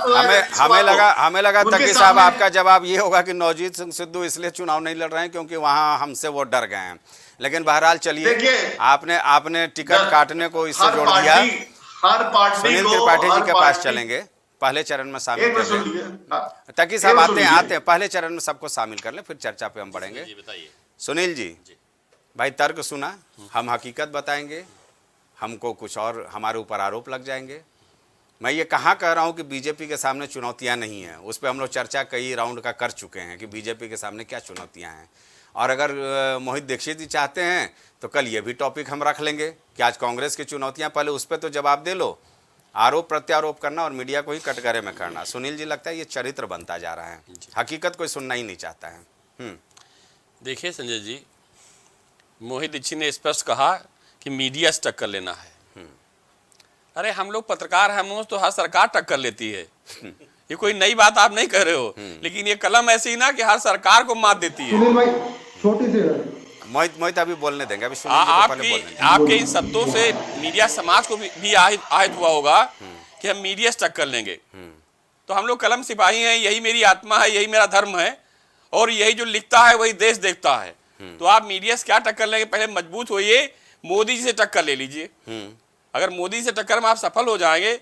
हमें लगा तकी साहब आपका जवाब ये होगा कि नवजीत सिंह सिद्धू इसलिए चुनाव नहीं लड़ रहे हैं क्योंकि वहां हमसे वो डर गए हैं। लेकिन बहरहाल चलिए, आपने टिकट काटने को इससे जोड़ दिया। हर पार्टी सुनील त्रिपाठी जी के पास चलेंगे, पहले चरण में शामिल कर लें। तकी साहब आते हैं, पहले चरण में सबको शामिल कर लें, फिर चर्चा पे हम बढ़ेंगे। सुनील जी, भाई तर्क सुना, हम हकीकत बताएंगे, हमको कुछ और हमारे ऊपर आरोप लग जाएंगे। मैं ये कहाँ कह रहा हूँ कि बीजेपी के सामने चुनौतियाँ नहीं हैं, उस पर हम लोग चर्चा कई राउंड का कर चुके हैं कि बीजेपी के सामने क्या चुनौतियाँ हैं। और अगर मोहित दीक्षित जी चाहते हैं तो कल ये भी टॉपिक हम रख लेंगे कि आज कांग्रेस की चुनौतियाँ, पहले उस पर तो जवाब दे लो। आरोप प्रत्यारोप करना और मीडिया को ही कटघरे में करना, सुनील जी लगता है ये चरित्र बनता जा रहा है, हकीकत कोई सुनना ही नहीं चाहता है। देखिए संजय जी, मोहित दीक्षित ने स्पष्ट कहा कि मीडिया से टक्कर लेना है। अरे हम लोग पत्रकार हैं, तो हर सरकार टक्कर लेती है। ये कोई नई बात आप नहीं कह रहे हो, लेकिन ये कलम ऐसी ही ना कि हर सरकार को मात देती है। सुनील भाई छोटी सी मोहित अभी बोलने देंगे, अभी आपके इन शब्दों से मीडिया समाज को भी आहत हुआ होगा कि हम मीडिया से टक्कर लेंगे। तो हम लोग कलम सिपाही हैं, यही मेरी आत्मा है, यही मेरा धर्म है, और यही जो लिखता है वही देश देखता है। तो आप मीडिया से क्या टक्कर लेंगे, पहले मजबूत होइए, मोदी जी से टक्कर ले लीजिए। अगर मोदी से टक्कर में आप सफल हो जाएंगे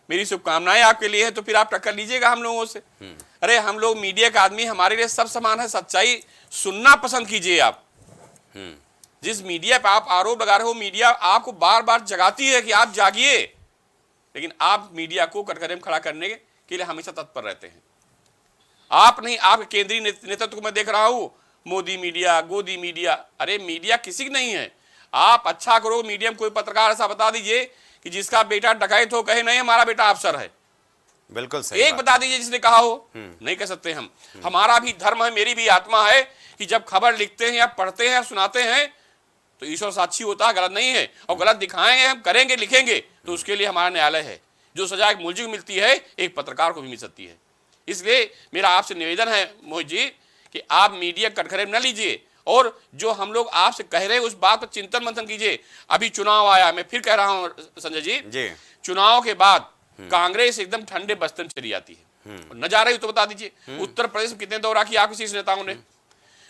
मेरी शुभकामनाएं आपके लिए है, तो फिर आप टक्कर लीजिएगा हम लोगों से। अरे हम लोग मीडिया का आदमी, हमारे लिए सब समान है। सच्चाई सुनना पसंद कीजिए आप। जिस मीडिया पे आप आरोप लगा रहे हो, मीडिया आपको बार बार जगाती है कि आप जागिए, लेकिन आप मीडिया को कटघरे में खड़ा करने के लिए हमेशा तत्पर रहते हैं। आप नहीं, आपके केंद्रीय नेतृत्व को मैं देख रहा हूं, मोदी मीडिया, गोदी मीडिया। अरे मीडिया किसी की नहीं है। आप अच्छा करो, मीडिया में कोई पत्रकार ऐसा बता दीजिए कि जिसका बेटा डकैत हो, कहे नहीं हमारा बेटा अफसर है। बिल्कुल सही एक बात। बता दीजिए जिसने कहा हो। नहीं कह सकते हम। हमारा भी धर्म है, मेरी भी आत्मा है कि जब खबर लिखते हैं या पढ़ते हैं या सुनाते हैं तो ईश्वर साक्षी होता है, गलत नहीं है। और गलत दिखाएंगे, हम करेंगे, लिखेंगे, तो उसके लिए हमारा न्यायालय है। जो सजा एक मुलजिम को मिलती है, एक पत्रकार को भी मिल सकती है। इसलिए मेरा आपसे निवेदन है मोहित जी कि आप मीडिया कटघरे में न लीजिए, और जो हम लोग आपसे कह रहे हैं उस बात पर चिंतन मंथन कीजिए। अभी चुनाव आया, मैं फिर कह रहा हूं संजय जी, चुनाव के बाद कांग्रेस एकदम ठंडे बस्ते में चली जाती है। न जा रही तो बता दीजिए। उत्तर प्रदेश में कितने दौरा किया आपके शीर्ष नेताओं ने?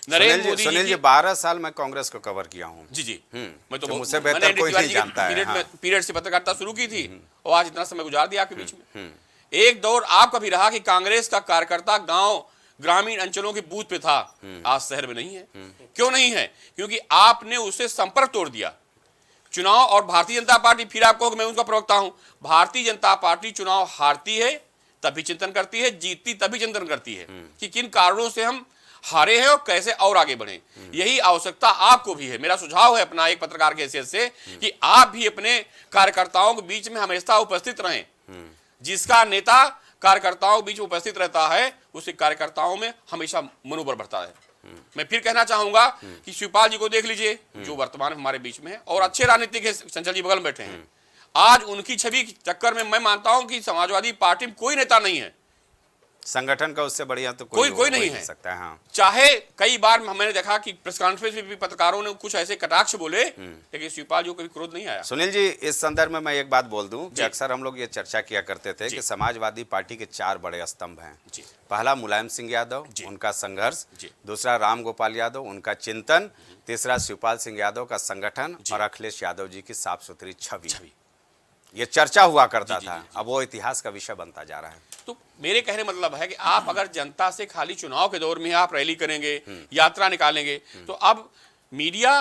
नरेंद्र मोदी सुनील जी 12 साल मैं कांग्रेस को कवर किया हूँ। जी मैं तो मुझसे बेहतर कोई नहीं जानता है। पीरियड से पत्रकारिता शुरू की थी और आज इतना समय गुजार दिया आपके बीच में। एक दौर आपका भी रहा कि कांग्रेस का कार्यकर्ता गांव, ग्रामीण अंचलों के बूथ पे था। आज शहर में नहीं है। क्यों नहीं है? क्योंकि आपने उससे संपर्क तोड़ दिया। चुनाव और भारतीय जनता पार्टी, फिर आपको मैं उनका प्रवक्ता हूं, भारतीय जनता पार्टी चुनाव हारती है तभी चिंतन करती है, जीतती तभी चिंतन करती है कि किन कारणों से हम हारे हैं और कैसे और आगे बढ़े। यही आवश्यकता आपको भी है। मेरा सुझाव है अपना एक पत्रकार के हैसियत से कि आप भी अपने कार्यकर्ताओं के बीच में हमेशा उपस्थित रहें। जिसका नेता कार्यकर्ताओं के बीच में उपस्थित रहता है, उसके कार्यकर्ताओं में हमेशा मनोबल बढ़ता है। मैं फिर कहना चाहूंगा कि शिवपाल जी को देख लीजिए, जो वर्तमान में हमारे बीच में है, और अच्छे राजनीतिक है, संजय जी बगल में बैठे हैं। आज उनकी छवि के चक्कर में मैं मानता हूं कि समाजवादी पार्टी में कोई नेता नहीं है। संगठन का उससे बढ़िया तो कोई नहीं है सकता है। हाँ। चाहे कई बार मैंने देखा कि प्रेस कॉन्फ्रेंस में भी पत्रकारों ने कुछ ऐसे कटाक्ष बोले, लेकिन शिवपाल जी को कभी क्रोध नहीं आया। सुनील जी, इस संदर्भ में मैं एक बात बोल दूं कि अक्सर हम लोग ये चर्चा किया करते थे कि समाजवादी पार्टी के 4 बड़े स्तंभ हैं। पहला मुलायम सिंह यादव, उनका संघर्ष, दूसरा राम गोपाल यादव, उनका चिंतन, तीसरा शिवपाल सिंह यादव का संगठन, और अखिलेश यादव जी की साफ सुथरी छवि। ये चर्चा हुआ करता था, अब वो इतिहास का विषय बनता जा रहा है। तो मेरे कहने मतलब है कि आप अगर जनता से खाली चुनाव के दौर में आप रैली करेंगे, यात्रा निकालेंगे, तो अब मीडिया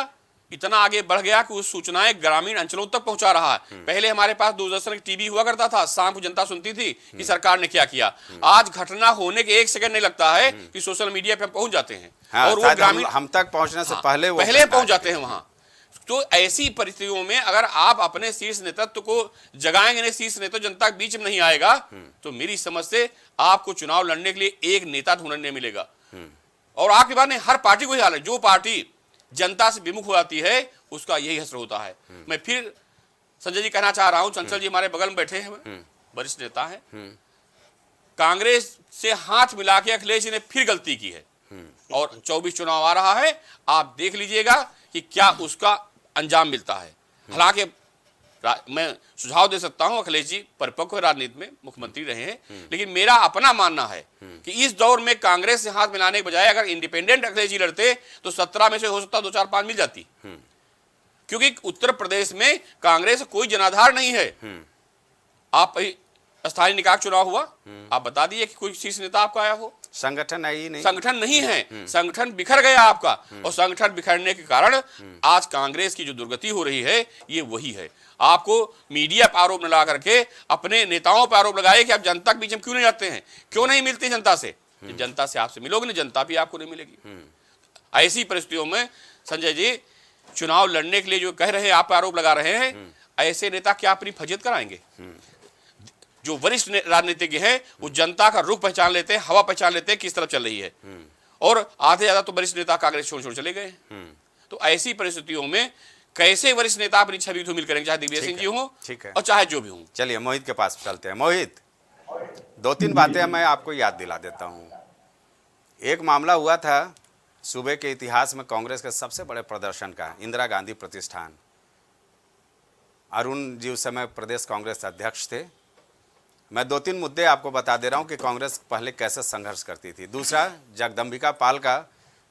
इतना आगे बढ़ गया कि उस सूचनाएं ग्रामीण अंचलों तक पहुंचा रहा है। पहले हमारे पास दूरदर्शन टीवी हुआ करता था, शाम को जनता सुनती थी कि सरकार ने क्या किया। आज घटना होने के 1 सेकंड नहीं लगता है कि सोशल मीडिया पे पहुंच जाते हैं। हाँ, और वो ग्रामीण हम तक पहुंचने से पहले पहुंच जाते हैं वहां। तो ऐसी परिस्थितियों में अगर आप अपने शीर्ष नेतृत्व को जगाएंगे नहीं, शीर्ष नेतृत्व जनता के बीच में नहीं आएगा, तो मेरी समझ से आपको चुनाव लड़ने के लिए एक नेता ढूंढने नहीं मिलेगा। और आपके बाद नहीं, हर पार्टी को ही हाल है। जो पार्टी जनता से विमुख हो जाती है उसका यही असर होता है। मैं फिर संजय जी कहना चाह रहा हूं, चंचल जी हमारे बगल में बैठे हैं, वरिष्ठ नेता है। कांग्रेस से हाथ मिला के अखिलेश जी ने फिर गलती की है, और 24 चुनाव आ रहा है, आप देख लीजिएगा कि क्या उसका अंजाम मिलता है। हालांकि मैं सुझाव दे सकता हूं, अखिलेश जी परिपक्व राजनीति में मुख्यमंत्री रहे हैं, लेकिन मेरा अपना मानना है कि इस दौर में कांग्रेस से हाथ मिलाने के बजाय अगर इंडिपेंडेंट अखिलेश जी लड़ते तो 17 में से हो सकता 2, 4, 5 मिल जाती। क्योंकि उत्तर प्रदेश में कांग्रेस कोई जनाधार नहीं है। आप स्थानीय निकाय चुनाव हुआ, आप बता दीजिए कि कोई शीर्ष नेता आपका आया हो? संगठन है ही नहीं। संगठन नहीं है। संगठन बिखर गया आपका, और संगठन बिखरने के कारण आज कांग्रेस की जो दुर्गति हो रही है ये वही है। आपको मीडिया पर आरोप लगा करके अपने नेताओं पर आरोप लगाए कि आप जनता के बीच में क्यों नहीं जाते हैं, क्यों नहीं मिलते जनता से। जनता से आपसे मिलोगे नहीं, जनता भी आपको नहीं मिलेगी। ऐसी परिस्थितियों में संजय जी चुनाव लड़ने के लिए जो कह रहे हैं, आप आरोप लगा रहे हैं, ऐसे नेता क्या अपनी फजीयत कराएंगे? जो वरिष्ठ राजनीतिज्ञ हैं वो जनता का रुख पहचान लेते हैं, हवा पहचान लेते हैं किस तरफ चल रही है, और आधे ज्यादा तो वरिष्ठ नेता कांग्रेस छोड़ चले गए। तो ऐसी परिस्थितियों में कैसे वरिष्ठ नेता अपनी छवि को धूमिल करेंगे, चाहे दिग्विजय सिंह जी हो और चाहे जो भी हो। चलिए मोहित के पास चलते हैं। मोहित, 2-3 बातें मैं आपको याद दिला देता हूं। एक मामला हुआ था सूबे के इतिहास में कांग्रेस के सबसे बड़े प्रदर्शन का, इंदिरा गांधी प्रतिष्ठान। अरुण जी उस समय प्रदेश कांग्रेस अध्यक्ष थे। मैं 2-3 मुद्दे आपको बता दे रहा हूं कि कांग्रेस पहले कैसे संघर्ष करती थी। दूसरा, जगदम्बिका पाल का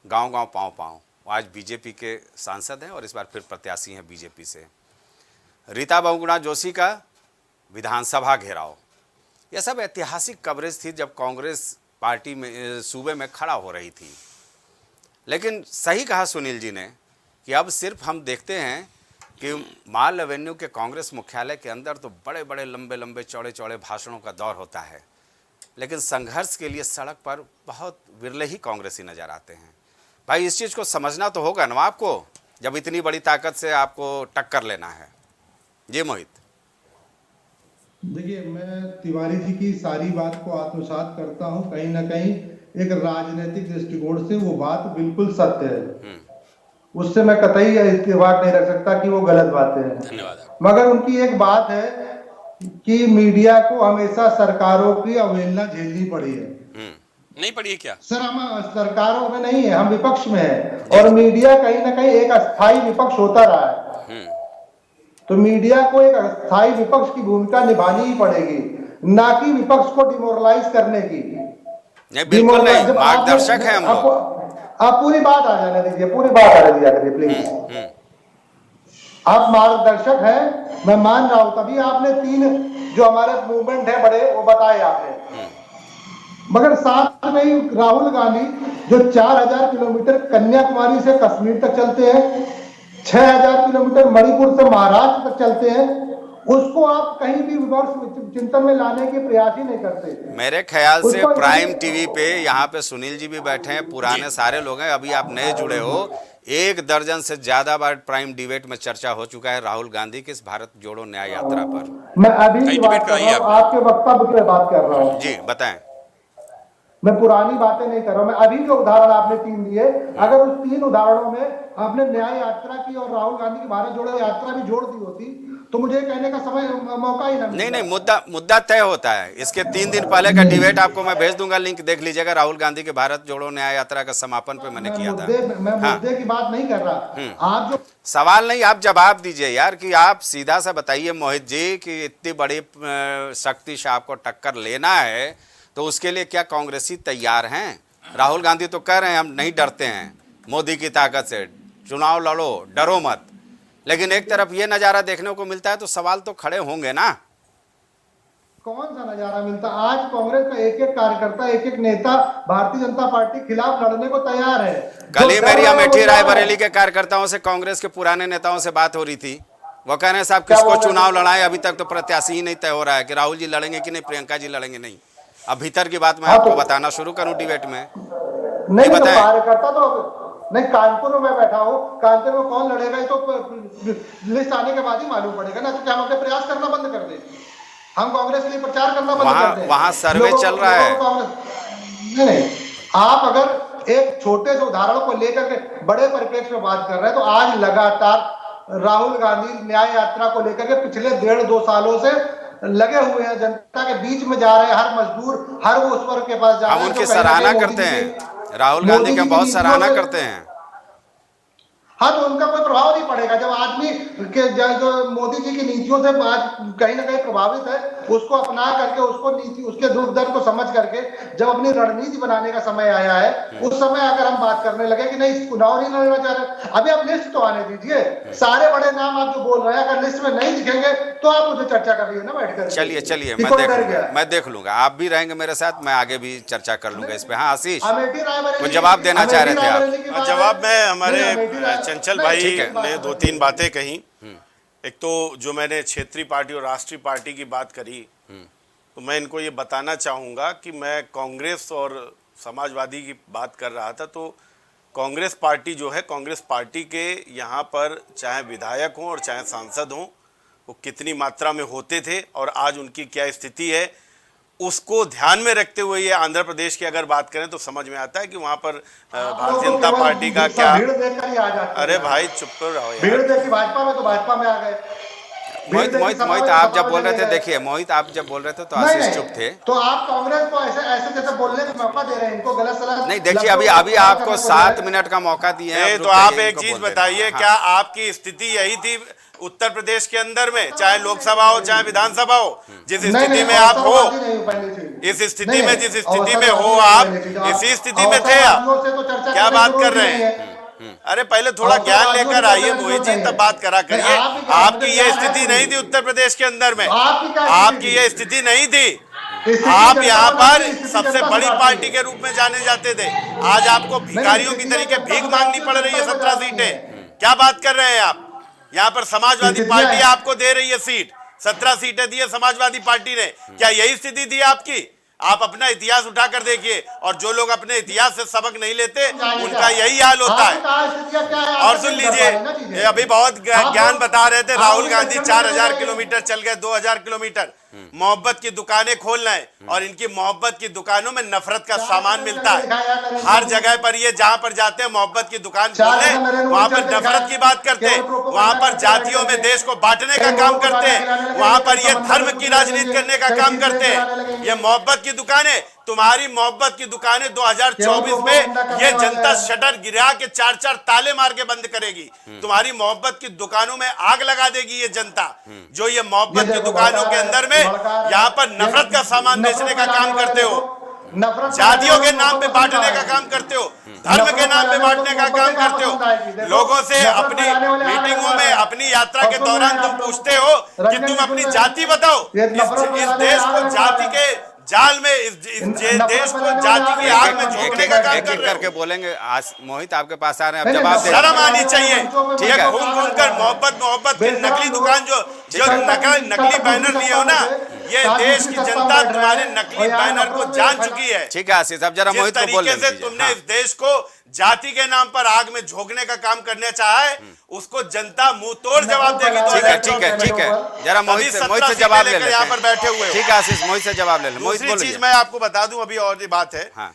गांव-गांव पांव-पांव, आज बीजेपी के सांसद हैं और इस बार फिर प्रत्याशी हैं बीजेपी से। रीता बहुगुणा जोशी का विधानसभा घेराव, यह सब ऐतिहासिक कवरेज थी जब कांग्रेस पार्टी में सूबे में खड़ा हो रही थी। लेकिन सही कहा सुनील जी ने कि अब सिर्फ हम देखते हैं कि माल एवेन्यू के कांग्रेस मुख्यालय के अंदर तो बड़े बड़े लंबे लंबे चौड़े चौड़े भाषणों का दौर होता है, लेकिन संघर्ष के लिए सड़क पर बहुत विरले ही कांग्रेसी नजर आते हैं। भाई इस चीज़ को समझना तो होगा ना आपको, जब इतनी बड़ी ताकत से आपको टक्कर लेना है। जी मोहित। देखिए, मैं तिवारी जी की सारी बात को आत्मसात करता हूं। कहीं ना कहीं एक राजनीतिक दृष्टिकोण से वो बात बिल्कुल सत्य है, उससे मैं कतई इत्तेफाक नहीं रख सकता कि वो गलत बातें हैं। धन्यवाद। मगर उनकी एक बात है कि मीडिया को हमेशा सरकारों की अवहेलना झेलनी पड़ी है। नहीं पड़ी है क्या? सर, हम सरकारों में नहीं है, हम विपक्ष में है, और मीडिया कहीं ना कहीं एक अस्थायी विपक्ष होता रहा है। तो मीडिया को एक अस्थायी विपक्ष की भूमिका निभानी ही पड़ेगी, ना कि विपक्ष को डिमोरलाइज करने की। नहीं, बिल्कुल नहीं, मार्गदर्शक है हम लोग। आप पूरी बात आ जाने दीजिए, पूरी बात आ दिया करिए प्लीज। आप मार्गदर्शक हैं, मैं मान रहा हूं, तभी आपने 3 जो हमारे मूवमेंट है बड़े वो बताए आपने। मगर साथ में ही राहुल गांधी जो 4000 किलोमीटर कन्याकुमारी से कश्मीर तक चलते हैं, 6000 किलोमीटर मणिपुर से महाराष्ट्र तक चलते हैं, उसको आप कहीं भी विमर्श चिंतन में लाने के प्रयास ही नहीं करते। मेरे ख्याल से प्राइम टीवी पे यहाँ पे सुनील जी भी बैठे हैं, पुराने सारे लोग हैं, अभी आप नए जुड़े हो। 1 दर्जन से ज्यादा बार प्राइम डिबेट में चर्चा हो चुका है राहुल गांधी की इस भारत जोड़ो न्याय यात्रा पर। मैं अभी की बात कर रहा हूं, आपके वक्तव्य की बात कर रहा हूं। जी बताएं। मैं पुरानी बातें नहीं कर रहा हूं, मैं अभी जो उदाहरण आपने 3 दिए, अगर उस 3 उदाहरणों में आपने न्याय यात्रा की और राहुल गांधी की भारत जोड़ो यात्रा भी जोड़ दी होती तो मुझे कहने का समय मौका ही नहीं। मुद्दा तय होता है। इसके 3 दिन पहले का डिबेट आपको मैं भेज दूंगा, लिंक देख लीजिएगा। राहुल गांधी के भारत जोड़ो न्याय यात्रा का समापन पे मैंने किया था। मैं मुद्दे की बात नहीं कर रहा, आप जो सवाल नहीं, आप जवाब दीजिए यार, कि आप सीधा सा बताइए मोहित जी कि इतनी बड़ी शक्ति से आपको टक्कर लेना है तो उसके लिए क्या कांग्रेसी तैयार हैं? राहुल गांधी तो कह रहे हैं हम नहीं डरते हैं मोदी की ताकत से, चुनाव लड़ो, डरो मत। लेकिन एक तरफ ये नजारा देखने को मिलता है तो सवाल तो खड़े होंगे ना। कौन सा नजारा मिलता? आज कांग्रेस का एक एक कार्यकर्ता, एक एक नेता भारतीय जनता पार्टी के खिलाफ लड़ने को तैयार है। कल ही मेरी अमेठी रायबरेली के कार्यकर्ताओं से, कांग्रेस के पुराने नेताओं से बात हो रही थी। वो कह रहे हैं साहब किसको चुनाव लड़ाए, अभी तक तो प्रत्याशी ही नहीं तय हो रहा है कि राहुल जी लड़ेंगे कि नहीं, प्रियंका जी लड़ेंगे नहीं। अब भीतर की बात मैं आपको बताना शुरू करूं डिबेट में? नहीं तो कार्यकर्ता तो नहीं, कानपुर में मैं बैठा हूँ, कानपुर में कौन लड़ेगा ये तो लिस्ट आने के बाद ही मालूम पड़ेगा ना। तो क्या हम अपने प्रयास करना बंद कर दें? हम कांग्रेस के लिए प्रचार करना बंद कर दें? वहां सर्वे चल रहा है। नहीं, आप अगर एक छोटे से उदाहरण को लेकर के बड़े परिप्रेक्ष्य में बात कर रहे हैं तो आज लगातार राहुल गांधी न्याय यात्रा को लेकर के पिछले 1.5-2 सालों से लगे हुए हैं, जनता के बीच में जा रहे हैं। हर मजदूर, हर वो उस वर्ग के पास जा रहे हैं। हम उनकी सराहना करते हैं, राहुल गांधी की हम बहुत सराहना करते हैं। हाँ, तो उनका कोई प्रभाव नहीं पड़ेगा जब आदमी के जो मोदी जी की नीतियों से आज कहीं ना कहीं प्रभावित है, उसको अपना करके, उसको नीति, उसके दुख दर्द को समझ करके जब अपनी रणनीति बनाने का समय आया है, उस समय अगर हम बात करने लगे कि नहीं चुनाव नहीं लड़ना चाह रहे, अभी आप लिस्ट तो आने दीजिए। सारे बड़े नाम आप जो बोल रहे हैं अगर लिस्ट में नहीं दिखेंगे तो आप मुझे चर्चा कर रही ना बैठकर। चलिए मैं देख लूंगा, आप भी रहेंगे मेरे साथ, मैं आगे भी चर्चा कर लूंगा इस पे। हाँ आशीष, कुछ जवाब देना चाह रहे थे आप? जवाब में हमारे चंचल भाई ने 2-3 बातें कही। एक तो जो मैंने क्षेत्रीय पार्टी और राष्ट्रीय पार्टी की बात करी, तो मैं इनको ये बताना चाहूँगा कि मैं कांग्रेस और समाजवादी की बात कर रहा था। तो कांग्रेस पार्टी जो है, कांग्रेस पार्टी के यहाँ पर चाहे विधायक हों और चाहे सांसद हों, वो कितनी मात्रा में होते थे और आज उनकी क्या स्थिति है, उसको ध्यान में रखते हुए ये आंध्र प्रदेश की अगर बात करें तो समझ में आता है कि वहाँ पर भारतीय जनता पार्टी का क्या। अरे भाई चुप तो रहो यार। भाजपा में तो भाजपा में आ गए। मोहित आप जब बोल रहे थे, देखिए मोहित आप जब बोल रहे थे तो आशीष चुप थे। तो आप कांग्रेस को ऐसे जैसे बोलने का मौका दे रहे हैं, इनको गलत सलाह नहीं। देखिए अभी आपको 7 मिनट का मौका दिए हैं, तो आप एक चीज बताइए, क्या आपकी स्थिति यही थी उत्तर प्रदेश के अंदर में, चाहे लोकसभा हो चाहे विधानसभा हो, जिस स्थिति में आप हो, इस स्थिति में जिस स्थिति में हो आप, इसी स्थिति में थे आप? क्या बात कर रहे हैं? अरे पहले थोड़ा ज्ञान लेकर आइए मोहित जी, तब बात करा करिए। आपकी ये स्थिति नहीं थी उत्तर प्रदेश के अंदर में, आपकी ये स्थिति नहीं थी। स्थिति आप जनता यहाँ बदलती पर है, स्थिति सबसे जनता बड़ी सुधारती पार्टी है। के रूप में जाने जाते थे, आज आपको भिखारियों की तरीके भीख मांगनी पड़ रही है 17 सीटें। क्या बात कर रहे हैं आप? यहाँ पर समाजवादी स्थितियां पार्टी हैं। आपको दे रही है सीट, 17 सीटें दी है समाजवादी पार्टी ने। क्या यही स्थिति थी आपकी? आप अपना इतिहास उठाकर देखिए, और जो लोग अपने इतिहास से सबक नहीं लेते उनका यही हाल होता है। और सुन लीजिए, ये अभी बहुत ज्ञान बता रहे थे, राहुल गांधी 4000 किलोमीटर चल गए, 2000 किलोमीटर मोहब्बत की दुकानें खोल रहे हैं, और इनकी मोहब्बत की दुकानों में नफरत का सामान मिलता है। हर जगह पर ये जहां पर जाते हैं मोहब्बत की दुकान खोलने, वहां पर नफरत की बात करते हैं, वहां पर जातियों में देश को बांटने का काम करते हैं, वहां पर ये धर्म की राजनीति करने का काम करते हैं। ये मोहब्बत की दुकानें, तुम्हारी मोहब्बत की दुकानें 2024 में ये जनता शटर गिरा के 4-4 ताले मार के बंद करेगी। तुम्हारी मोहब्बत की दुकानों में आग लगा देगी ये जनता, जो ये मोहब्बत की दुकानों के अंदर में यहाँ पर नफरत का सामान बेचने का काम करते हो, जातियों के नाम पे बांटने का काम करते हो, धर्म के नाम पे बांटने का काम करते हो। लोगों से अपनी मीटिंगों में, अपनी यात्रा के दौरान तुम पूछते हो कि तुम अपनी जाति बताओ। इस देश को जाति के जाल में, इस देश को जाति की आग में झोंकने का काम कर रहे करके हो। बोलेंगे। मोहित आपके पास आ रहे हैं, अब जवाब दे। शर्म आनी चाहिए। ठीक है। घूम घूम कर मोहब्बत की नकली दुकान, जो नकली बैनर लिए हो ना, ये देश की जनता तुम्हारे नकली बैनर को जान चुकी है। ठीक है आशीष, अब जरा जिस मोहित को बोल तरीके से दीजिए। तुमने हाँ। इस देश को जाति के नाम पर आग में झोंकने का काम करने चाहा है, उसको जनता मुंह तोड़ जवाब देगी। ठीक है, ठीक है, ठीक है, जरा मोहित से जवाब ले लेते यहाँ हैं। पर बैठे हुए हो। ठीक है आशीष, मोहित से जवाब ले ले। मोहित दूसरी बोलिए। चीज मैं आपको बता दूं, अभी और भी बात है। हाँ,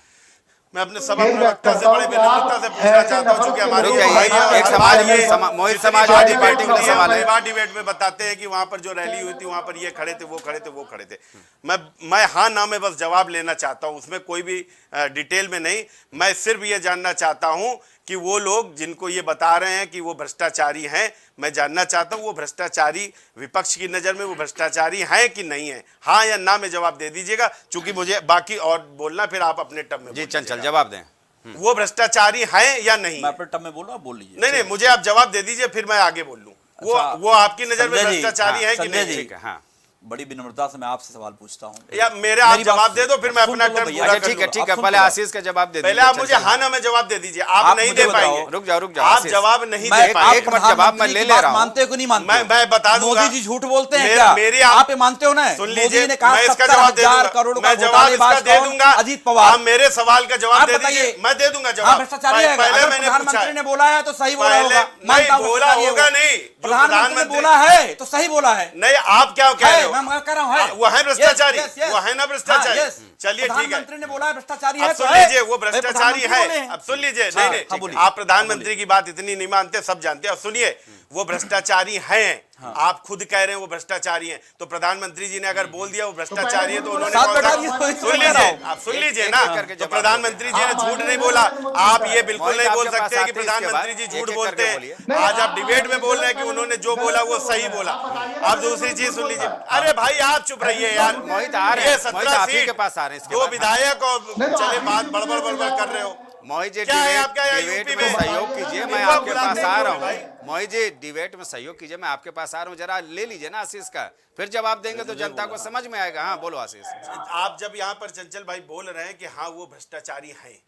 मैं अपने सभा प्रवक्ता से बड़े विनम्रता से पूछना चाहता हूं, क्योंकि हमारे रुक ये जाइए, भाई हैं, एक और समाज हमारे में ये मोहित जितनी समाजवादी बार पार्टी का डिबेट सवाल है। कई बार डिबेट में बताते हैं कि वहां पर जो रैली हुई थी वहां पर ये खड़े थे, वो खड़े थे, वो खड़े थे। मैं हाँ ना में बस जवाब लेना चाहता हूं, उसमें कोई भी डिटेल में नहीं। मैं सिर्फ ये जानना चाहता हूं कि वो लोग जिनको ये बता रहे हैं कि वो भ्रष्टाचारी हैं, मैं जानना चाहता हूं वो भ्रष्टाचारी विपक्ष की नजर में वो भ्रष्टाचारी हैं कि नहीं है। हाँ या ना में जवाब दे दीजिएगा, चूंकि मुझे बाकी और बोलना, फिर आप अपने टर्म में जी बोल चंचल दीजिएगा। जवाब दें। वो भ्रष्टाचारी हैं या नहीं? मैं अपने टर्म में बोल रहा हूँ, बोल लीजिए। नहीं, मुझे आप जवाब दे दीजिए, फिर मैं आगे बोल लूं। अच्छा, वो आपकी नजर में संजय जी, भ्रष्टाचारी हाँ, है कि संजय नहीं? जी। ठीक है। हाँ, बड़ी विनम्रता से मैं आपसे सवाल पूछता हूँ। या मेरे आप मेरी बात जवाब दे दो, फिर मैं सुन अपना लो टर्म भैया। पूरा अच्छा कर ठीक है, लूंगा। ठीक है, सुन पहले लो। आशीष का जवाब दे पहले दीजिए, आप मुझे चंचल। हाँ ना में जवाब दे दीजिए। आप आप नहीं मुझे दे बताओ। पाएंगे, रुक जाओ आप आशीष। जवाब नहीं मैं दे एक पाएंगे। मिनट जवाब मैं ले ले रहा हूं। मानते हो कि नहीं मानते? मैं बता दूंगा। मोदी जी झूठ बोलते हैं मेरे- क्या? मेरी आप ये मानते हो ना? सुन मोदी लीजिए, जी ने कहा मैं इसका 70,000 जवाब दे दूंगा। करोड़ का मैं जवाब घोटालेबाज इसका दे कौन? दूंगा। अजीत पवार। आप मेरे सवाल का जवाब आप दे बताइए। दीजिए, मैं दे दूंगा हाँ, जवाब। भ्रष्टाचारी है। पहले अगर मैंने पूछा प्रधानमंत्री ने बोला है तो सही बोला पहले होगा। नहीं मानता हूं बोला भ्रष्टाचारी होगा, है। नहीं। जो प्रधानमंत्री ने प्रधानमंत्री बोला है तो सही बोला है। नहीं, आप क्या कह रहे हो? मैं कह रहा हूं है। वो है भ्रष्टाचारी, Yes, yes, वो है ना भ्रष्टाचारी। हाँ, yes। चलिए ठीक है। प्रधानमंत्री ने बोला है भ्रष्टाचारी है अब तो सुन है। लीजिए, वो भाई, भ्रष्टाचारी प्रधानमंत्री बोले है। हैं। अब सुन लीजिए, हाँ, नहीं नहीं, हाँ, बोलिए। आप प्रधानमंत्री की बात इतनी नहीं मानते, सब जानते हैं। अब सुनिए, वो भ्रष्टाचारी हैं। आप खुद कह रहे हैं वो भ्रष्टाचारी हैं, तो प्रधानमंत्री जी ने अगर बोल दिया वो भ्रष्टाचारी है, तो उन्होंने साथ कौन सा- बैठा दिया, तो सुन लीजिए, आप सुन लीजिए ना। करके तो जवाब प्रधानमंत्री जी ने झूठ नहीं बोला। आप ये बिल्कुल मोहित, नहीं बोल आपके पास सकते कि आते हैं इसके प्रधानमंत्री बाद। जी एक-एक झूठ बोलते करके हैं। बोलिए। आज आप डिबेट में बोल रहे हैं कि उन्होंने जो बोला वो सही बोला। अब दूसरी चीज सुन लीजिए। अरे भाई आप चुप रहिए यार। मोहित आ रहे हैं, ये मोहित 17 आप ही सीट, के पास आ रहे हैं इसके 2 बाद। विधायक और चले बात बड़बड़ बड़बड़ कर रहे हो। मोहित जी क्या है आपका यहाँ डिबेट यूपी में में? सहयोग कीजिए, मैं इनको आपके पास बुलाते आ हैं रहा भाई। हूँ। मोहित जी डिबेट में सहयोग कीजिए, मैं आपके पास आ रहा हूँ, जरा ले लीजिए ना आशीष का, फिर जवाब देंगे तो जनता को समझ में आएगा। हाँ बोलो आशीष। आप जब यहाँ पर चंचल भाई बोल रहे हैं कि हाँ वो भ्रष्टाचारी हैं,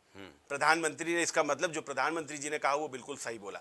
प्रधानमंत्री ने, इसका मतलब जो प्रधानमंत्री जी ने कहा वो बिल्कुल सही बोला।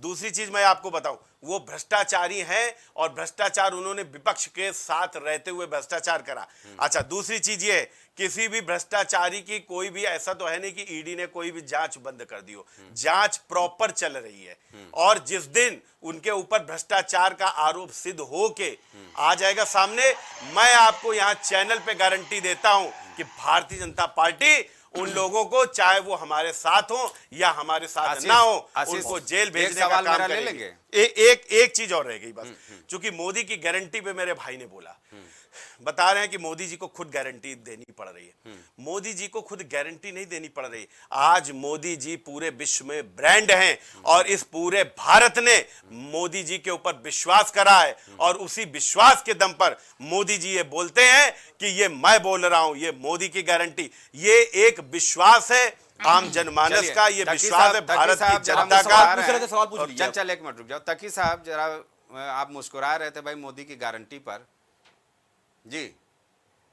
दूसरी चीज मैं आपको बताऊं, वो भ्रष्टाचारी हैं और भ्रष्टाचार उन्होंने विपक्ष के साथ रहते हुए भ्रष्टाचार करा। अच्छा, दूसरी चीज ये, किसी भी भ्रष्टाचारी की कोई भी ऐसा तो है नहीं कि ईडी ने कोई भी जांच बंद कर दी हो। जांच प्रॉपर चल रही है, और जिस दिन उनके ऊपर भ्रष्टाचार का आरोप सिद्ध हो के आ जाएगा सामने, मैं आपको यहाँ चैनल पे गारंटी देता हूं कि भारतीय जनता पार्टी उन लोगों को, चाहे वो हमारे साथ हो या हमारे साथ आशीष, ना हो, आशीष, उनको जेल एक भेजने का सवाल काम मेरा ले करेंगे। लेंगे? एक चीज और रह गई बस, क्योंकि मोदी की गारंटी पे मेरे भाई ने बोला, बता रहे हैं कि मोदी जी को खुद गारंटी देनी पड़ रही है। मोदी जी को खुद गारंटी नहीं देनी पड़ रही। आज मोदी जी पूरे विश्व में ब्रांड हैं, और इस पूरे भारत ने मोदी जी के ऊपर विश्वास करा है, और उसी विश्वास के दम पर मोदी जी ये बोलते हैं कि ये मैं बोल रहा हूं, ये मोदी की गारंटी, ये एक विश्वास है आम जनमानस का, ये विश्वास है भारत की जनता का। दूसरे सवाल पूछ लीजिए। चल एक मिनट रुक जाओ। तकी साहब जरा, आप मुस्कुरा रहे थे भाई मोदी की गारंटी पर। जी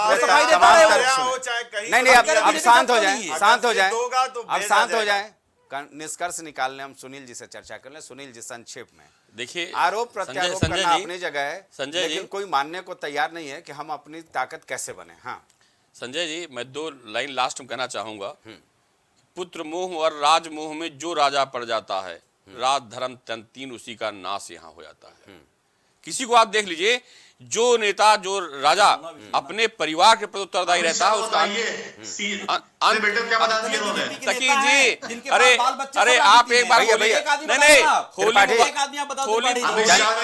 आपने सफाई देता तमाम रहे तर्क हो। सुने। चाहे कहीं नहीं नहीं, अब अगर शांत हो बीजेपी जाएं, नहीं है। शांत हो जाएं, दोगा तो अब भेजा शांत हो जाएगा। जाएं। निष्कर्ष निकालने हम सुनील जी से चर्चा कर लें। सुनील जी, संक्षेप में देखिए, आरोप प्रत्यारोप करना अपनी जगह है, संजय लेकिन जी, कोई मानने को तैयार नहीं है कि हम अपनी ताकत कैसे बने। हाँ संजय जी, मैं 2 लाइन लास्ट में कहना चाहूंगा। पुत्र मोह और राज मोह में जो राजा पड़ जाता है, राज धर्म तन तीन उसी का नाश यहाँ हो जाता है। किसी को आप देख लीजिए, जो नेता, जो राजा अपने परिवार के प्रति उत्तरदायी रहता है, उसका सकील जी, अरे आप एक बार बोलिए। नहीं, होली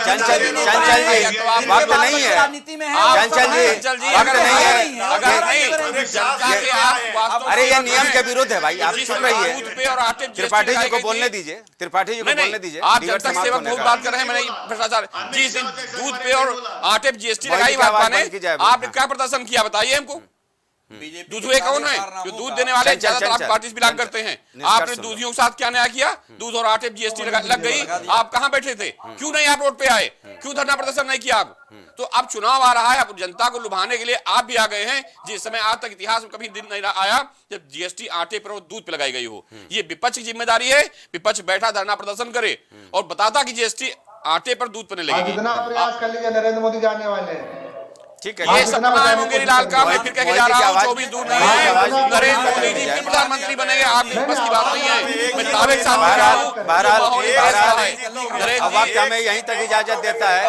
चंचल जी, वक्त नहीं है। चंचल जी, वक्त नहीं है। अगर नहीं जनता के आप, अरे ये नियम के विरुद्ध है भाई, आप चुप रहिए। दूध पे और आटे त्रिपाठी जी को बोलने दीजिए, त्रिपाठी जी को बोलने दीजिए। आप जनता की सेवा बहुत बात कर रहे हैं, मैंने भ्रष्टाचार जिस दिन दूध पे और आटे पे जीएसटी लगाई भाजपा ने, आपने क्या प्रदर्शन किया बताइए हमको। दूधुए कौन है? जो दूध देने वाले ज्यादातर आप पार्टी से बिलोंग करते हैं। आपने दूधियों के साथ क्या नया किया? दूध और आटे पे जीएसटी लग गई, आप कहां बैठे थे? क्यों नहीं आप रोड पे आए? क्यों धरना प्रदर्शन नहीं किया आप? तो अब चुनाव आ रहा है, अब जनता को लुभाने के लिए आप भी आ गए हैं, जिस समय आज तक इतिहास में कभी दिन नहीं आया जब जीएसटी आटे पर और दूध पे लगाई गई हो। ये विपक्ष की जिम्मेदारी है, विपक्ष बैठा धरना प्रदर्शन करे और बताता कि जीएसटी आटे पर दूध पर नहीं लगेगी। कितना प्रयास कर लीजिए, नरेंद्र मोदी जाने वाले हैं। ठीक है, ये सपना है मुंगेरी लाल का। मैं फिर कह जा रहा हूँ, 24 दूर नहीं है, नरेंद्र मोदी जी फिर प्रधानमंत्री बनेंगे। आप बस की बात नहीं है, मैं दावे के साथ कह रहा हूँ। बहरहाल वक्त हमें यहीं तक इजाजत देता है।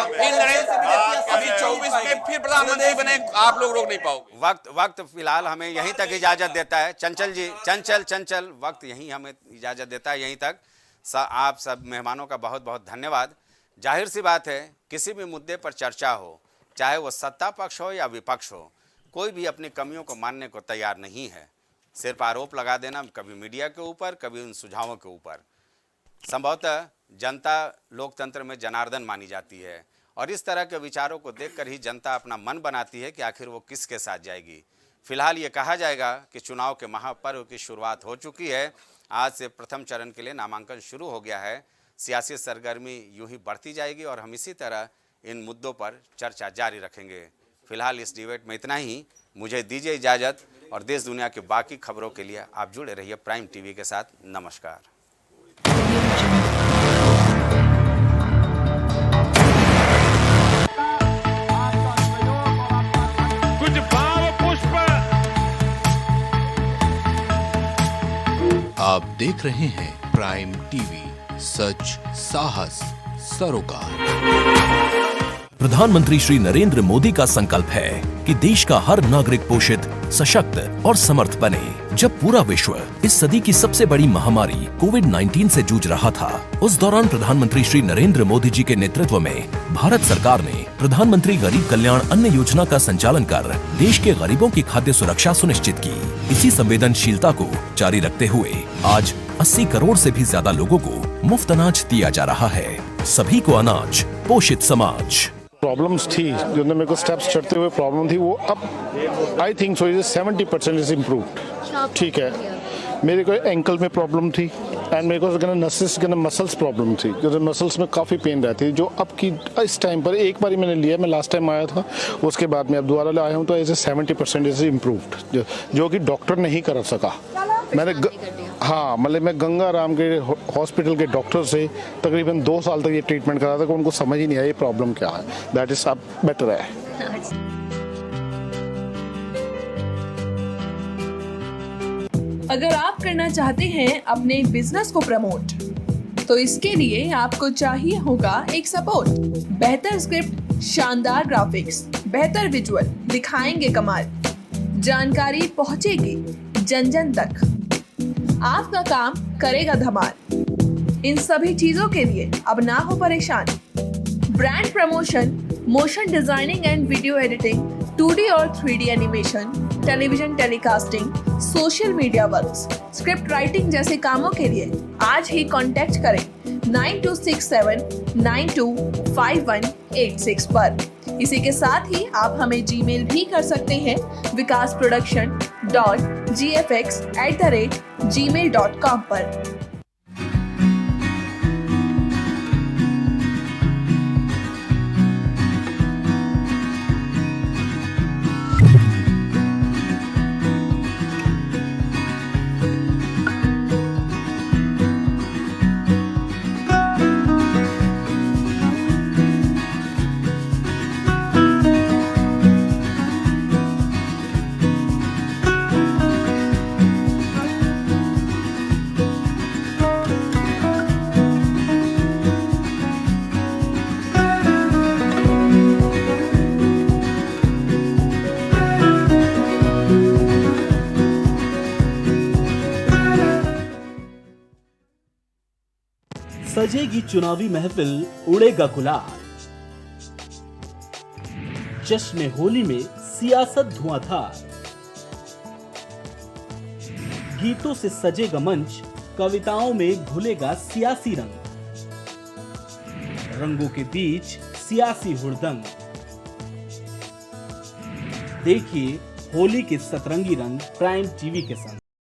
अभी 24 में फिर प्रधानमंत्री बने, आप लोग रोक नहीं पाओगे। वक्त फिलहाल हमें यहीं तक इजाजत देता है। चंचल जी, चंचल, वक्त यहीं हमें इजाजत देता है, यहीं तक। आप सब मेहमानों का बहुत बहुत धन्यवाद। जाहिर सी बात है, किसी भी मुद्दे पर चर्चा हो, चाहे वो सत्ता पक्ष हो या विपक्ष हो, कोई भी अपनी कमियों को मानने को तैयार नहीं है। सिर्फ आरोप लगा देना, कभी मीडिया के ऊपर, कभी उन सुझावों के ऊपर। संभवतः जनता लोकतंत्र में जनार्दन मानी जाती है, और इस तरह के विचारों को देखकर ही जनता अपना मन बनाती है कि आखिर वो किसके साथ जाएगी। फिलहाल ये कहा जाएगा कि चुनाव के महापर्व की शुरुआत हो चुकी है। आज से प्रथम चरण के लिए नामांकन शुरू हो गया है। सियासी सरगर्मी यूं ही बढ़ती जाएगी और हम इसी तरह इन मुद्दों पर चर्चा जारी रखेंगे। फिलहाल इस डिबेट में इतना ही। मुझे दीजिए इजाज़त, और देश दुनिया की बाकी खबरों के लिए आप जुड़े रहिए प्राइम टीवी के साथ। नमस्कार। कुछ भाव पुष्प। आप देख रहे हैं प्राइम टीवी, सच साहस सरोकार। प्रधानमंत्री श्री नरेंद्र मोदी का संकल्प है कि देश का हर नागरिक पोषित, सशक्त और समर्थ बने। जब पूरा विश्व इस सदी की सबसे बड़ी महामारी कोविड-19 से जूझ रहा था, उस दौरान प्रधानमंत्री श्री नरेंद्र मोदी जी के नेतृत्व में भारत सरकार ने प्रधानमंत्री गरीब कल्याण अन्न योजना का संचालन कर देश के गरीबों की खाद्य सुरक्षा सुनिश्चित की। इसी संवेदनशीलता को जारी रखते हुए आज 80 करोड़ से भी ज्यादा लोगों को मुफ्त अनाज दिया जा रहा है। सभी को अनाज, पोषित समाज। प्रॉब्लम्स थी जो मेरे को स्टेप्स चढ़ते हुए प्रॉब्लम थी, वो अब I think so 70% is improved. ठीक है, मेरे को एंकल में प्रॉब्लम थी एंड मेरे को नसेस मसल्स प्रॉब्लम थी, क्योंकि मसल्स में काफ़ी पेन रहती है, जो अब की इस टाइम पर एक बार ही मैंने लिया। मैं लास्ट टाइम आया था, उसके बाद मैं अब दोबारा आया हूँ, तो ऐसे 70% इज इम्प्रूव्ड, जो कि डॉक्टर नहीं कर सका। मैंने हाँ, मतलब मैं गंगा राम के हॉस्पिटल के डॉक्टर से तकरीबन 2 साल तक ये ट्रीटमेंट करा था, कि उनको समझ ही नहीं आया ये प्रॉब्लम क्या है। दैट इज अब बेटर है। अगर आप करना चाहते हैं अपने बिजनेस को प्रमोट, तो इसके लिए आपको चाहिए होगा एक सपोर्ट। बेहतर स्क्रिप्ट, शानदार ग्राफिक्स, बेहतर विजुअल, दिखाएंगे कमाल, जानकारी पहुंचेगी जन जन तक, आपका काम करेगा धमाल। इन सभी चीजों के लिए अब ना हो परेशान। Brand promotion, motion designing and video editing, 2D और 3D animation, television telecasting, social media works, script writing जैसे कामों के लिए आज ही कांटेक्ट करें 9267925186 पर। इसी के साथ ही आप हमें जीमेल भी कर सकते हैं vikasproduction.gfx@gmail.com पर। सजेगी चुनावी महफिल, उड़ेगा गुलाल। जश्न होली में सियासत धुआंधार, गीतों से सजेगा मंच, कविताओं में घुलेगा सियासी रंग। रंगों के बीच सियासी हुड़दंग, देखिए होली के सतरंगी रंग प्राइम टीवी के संग।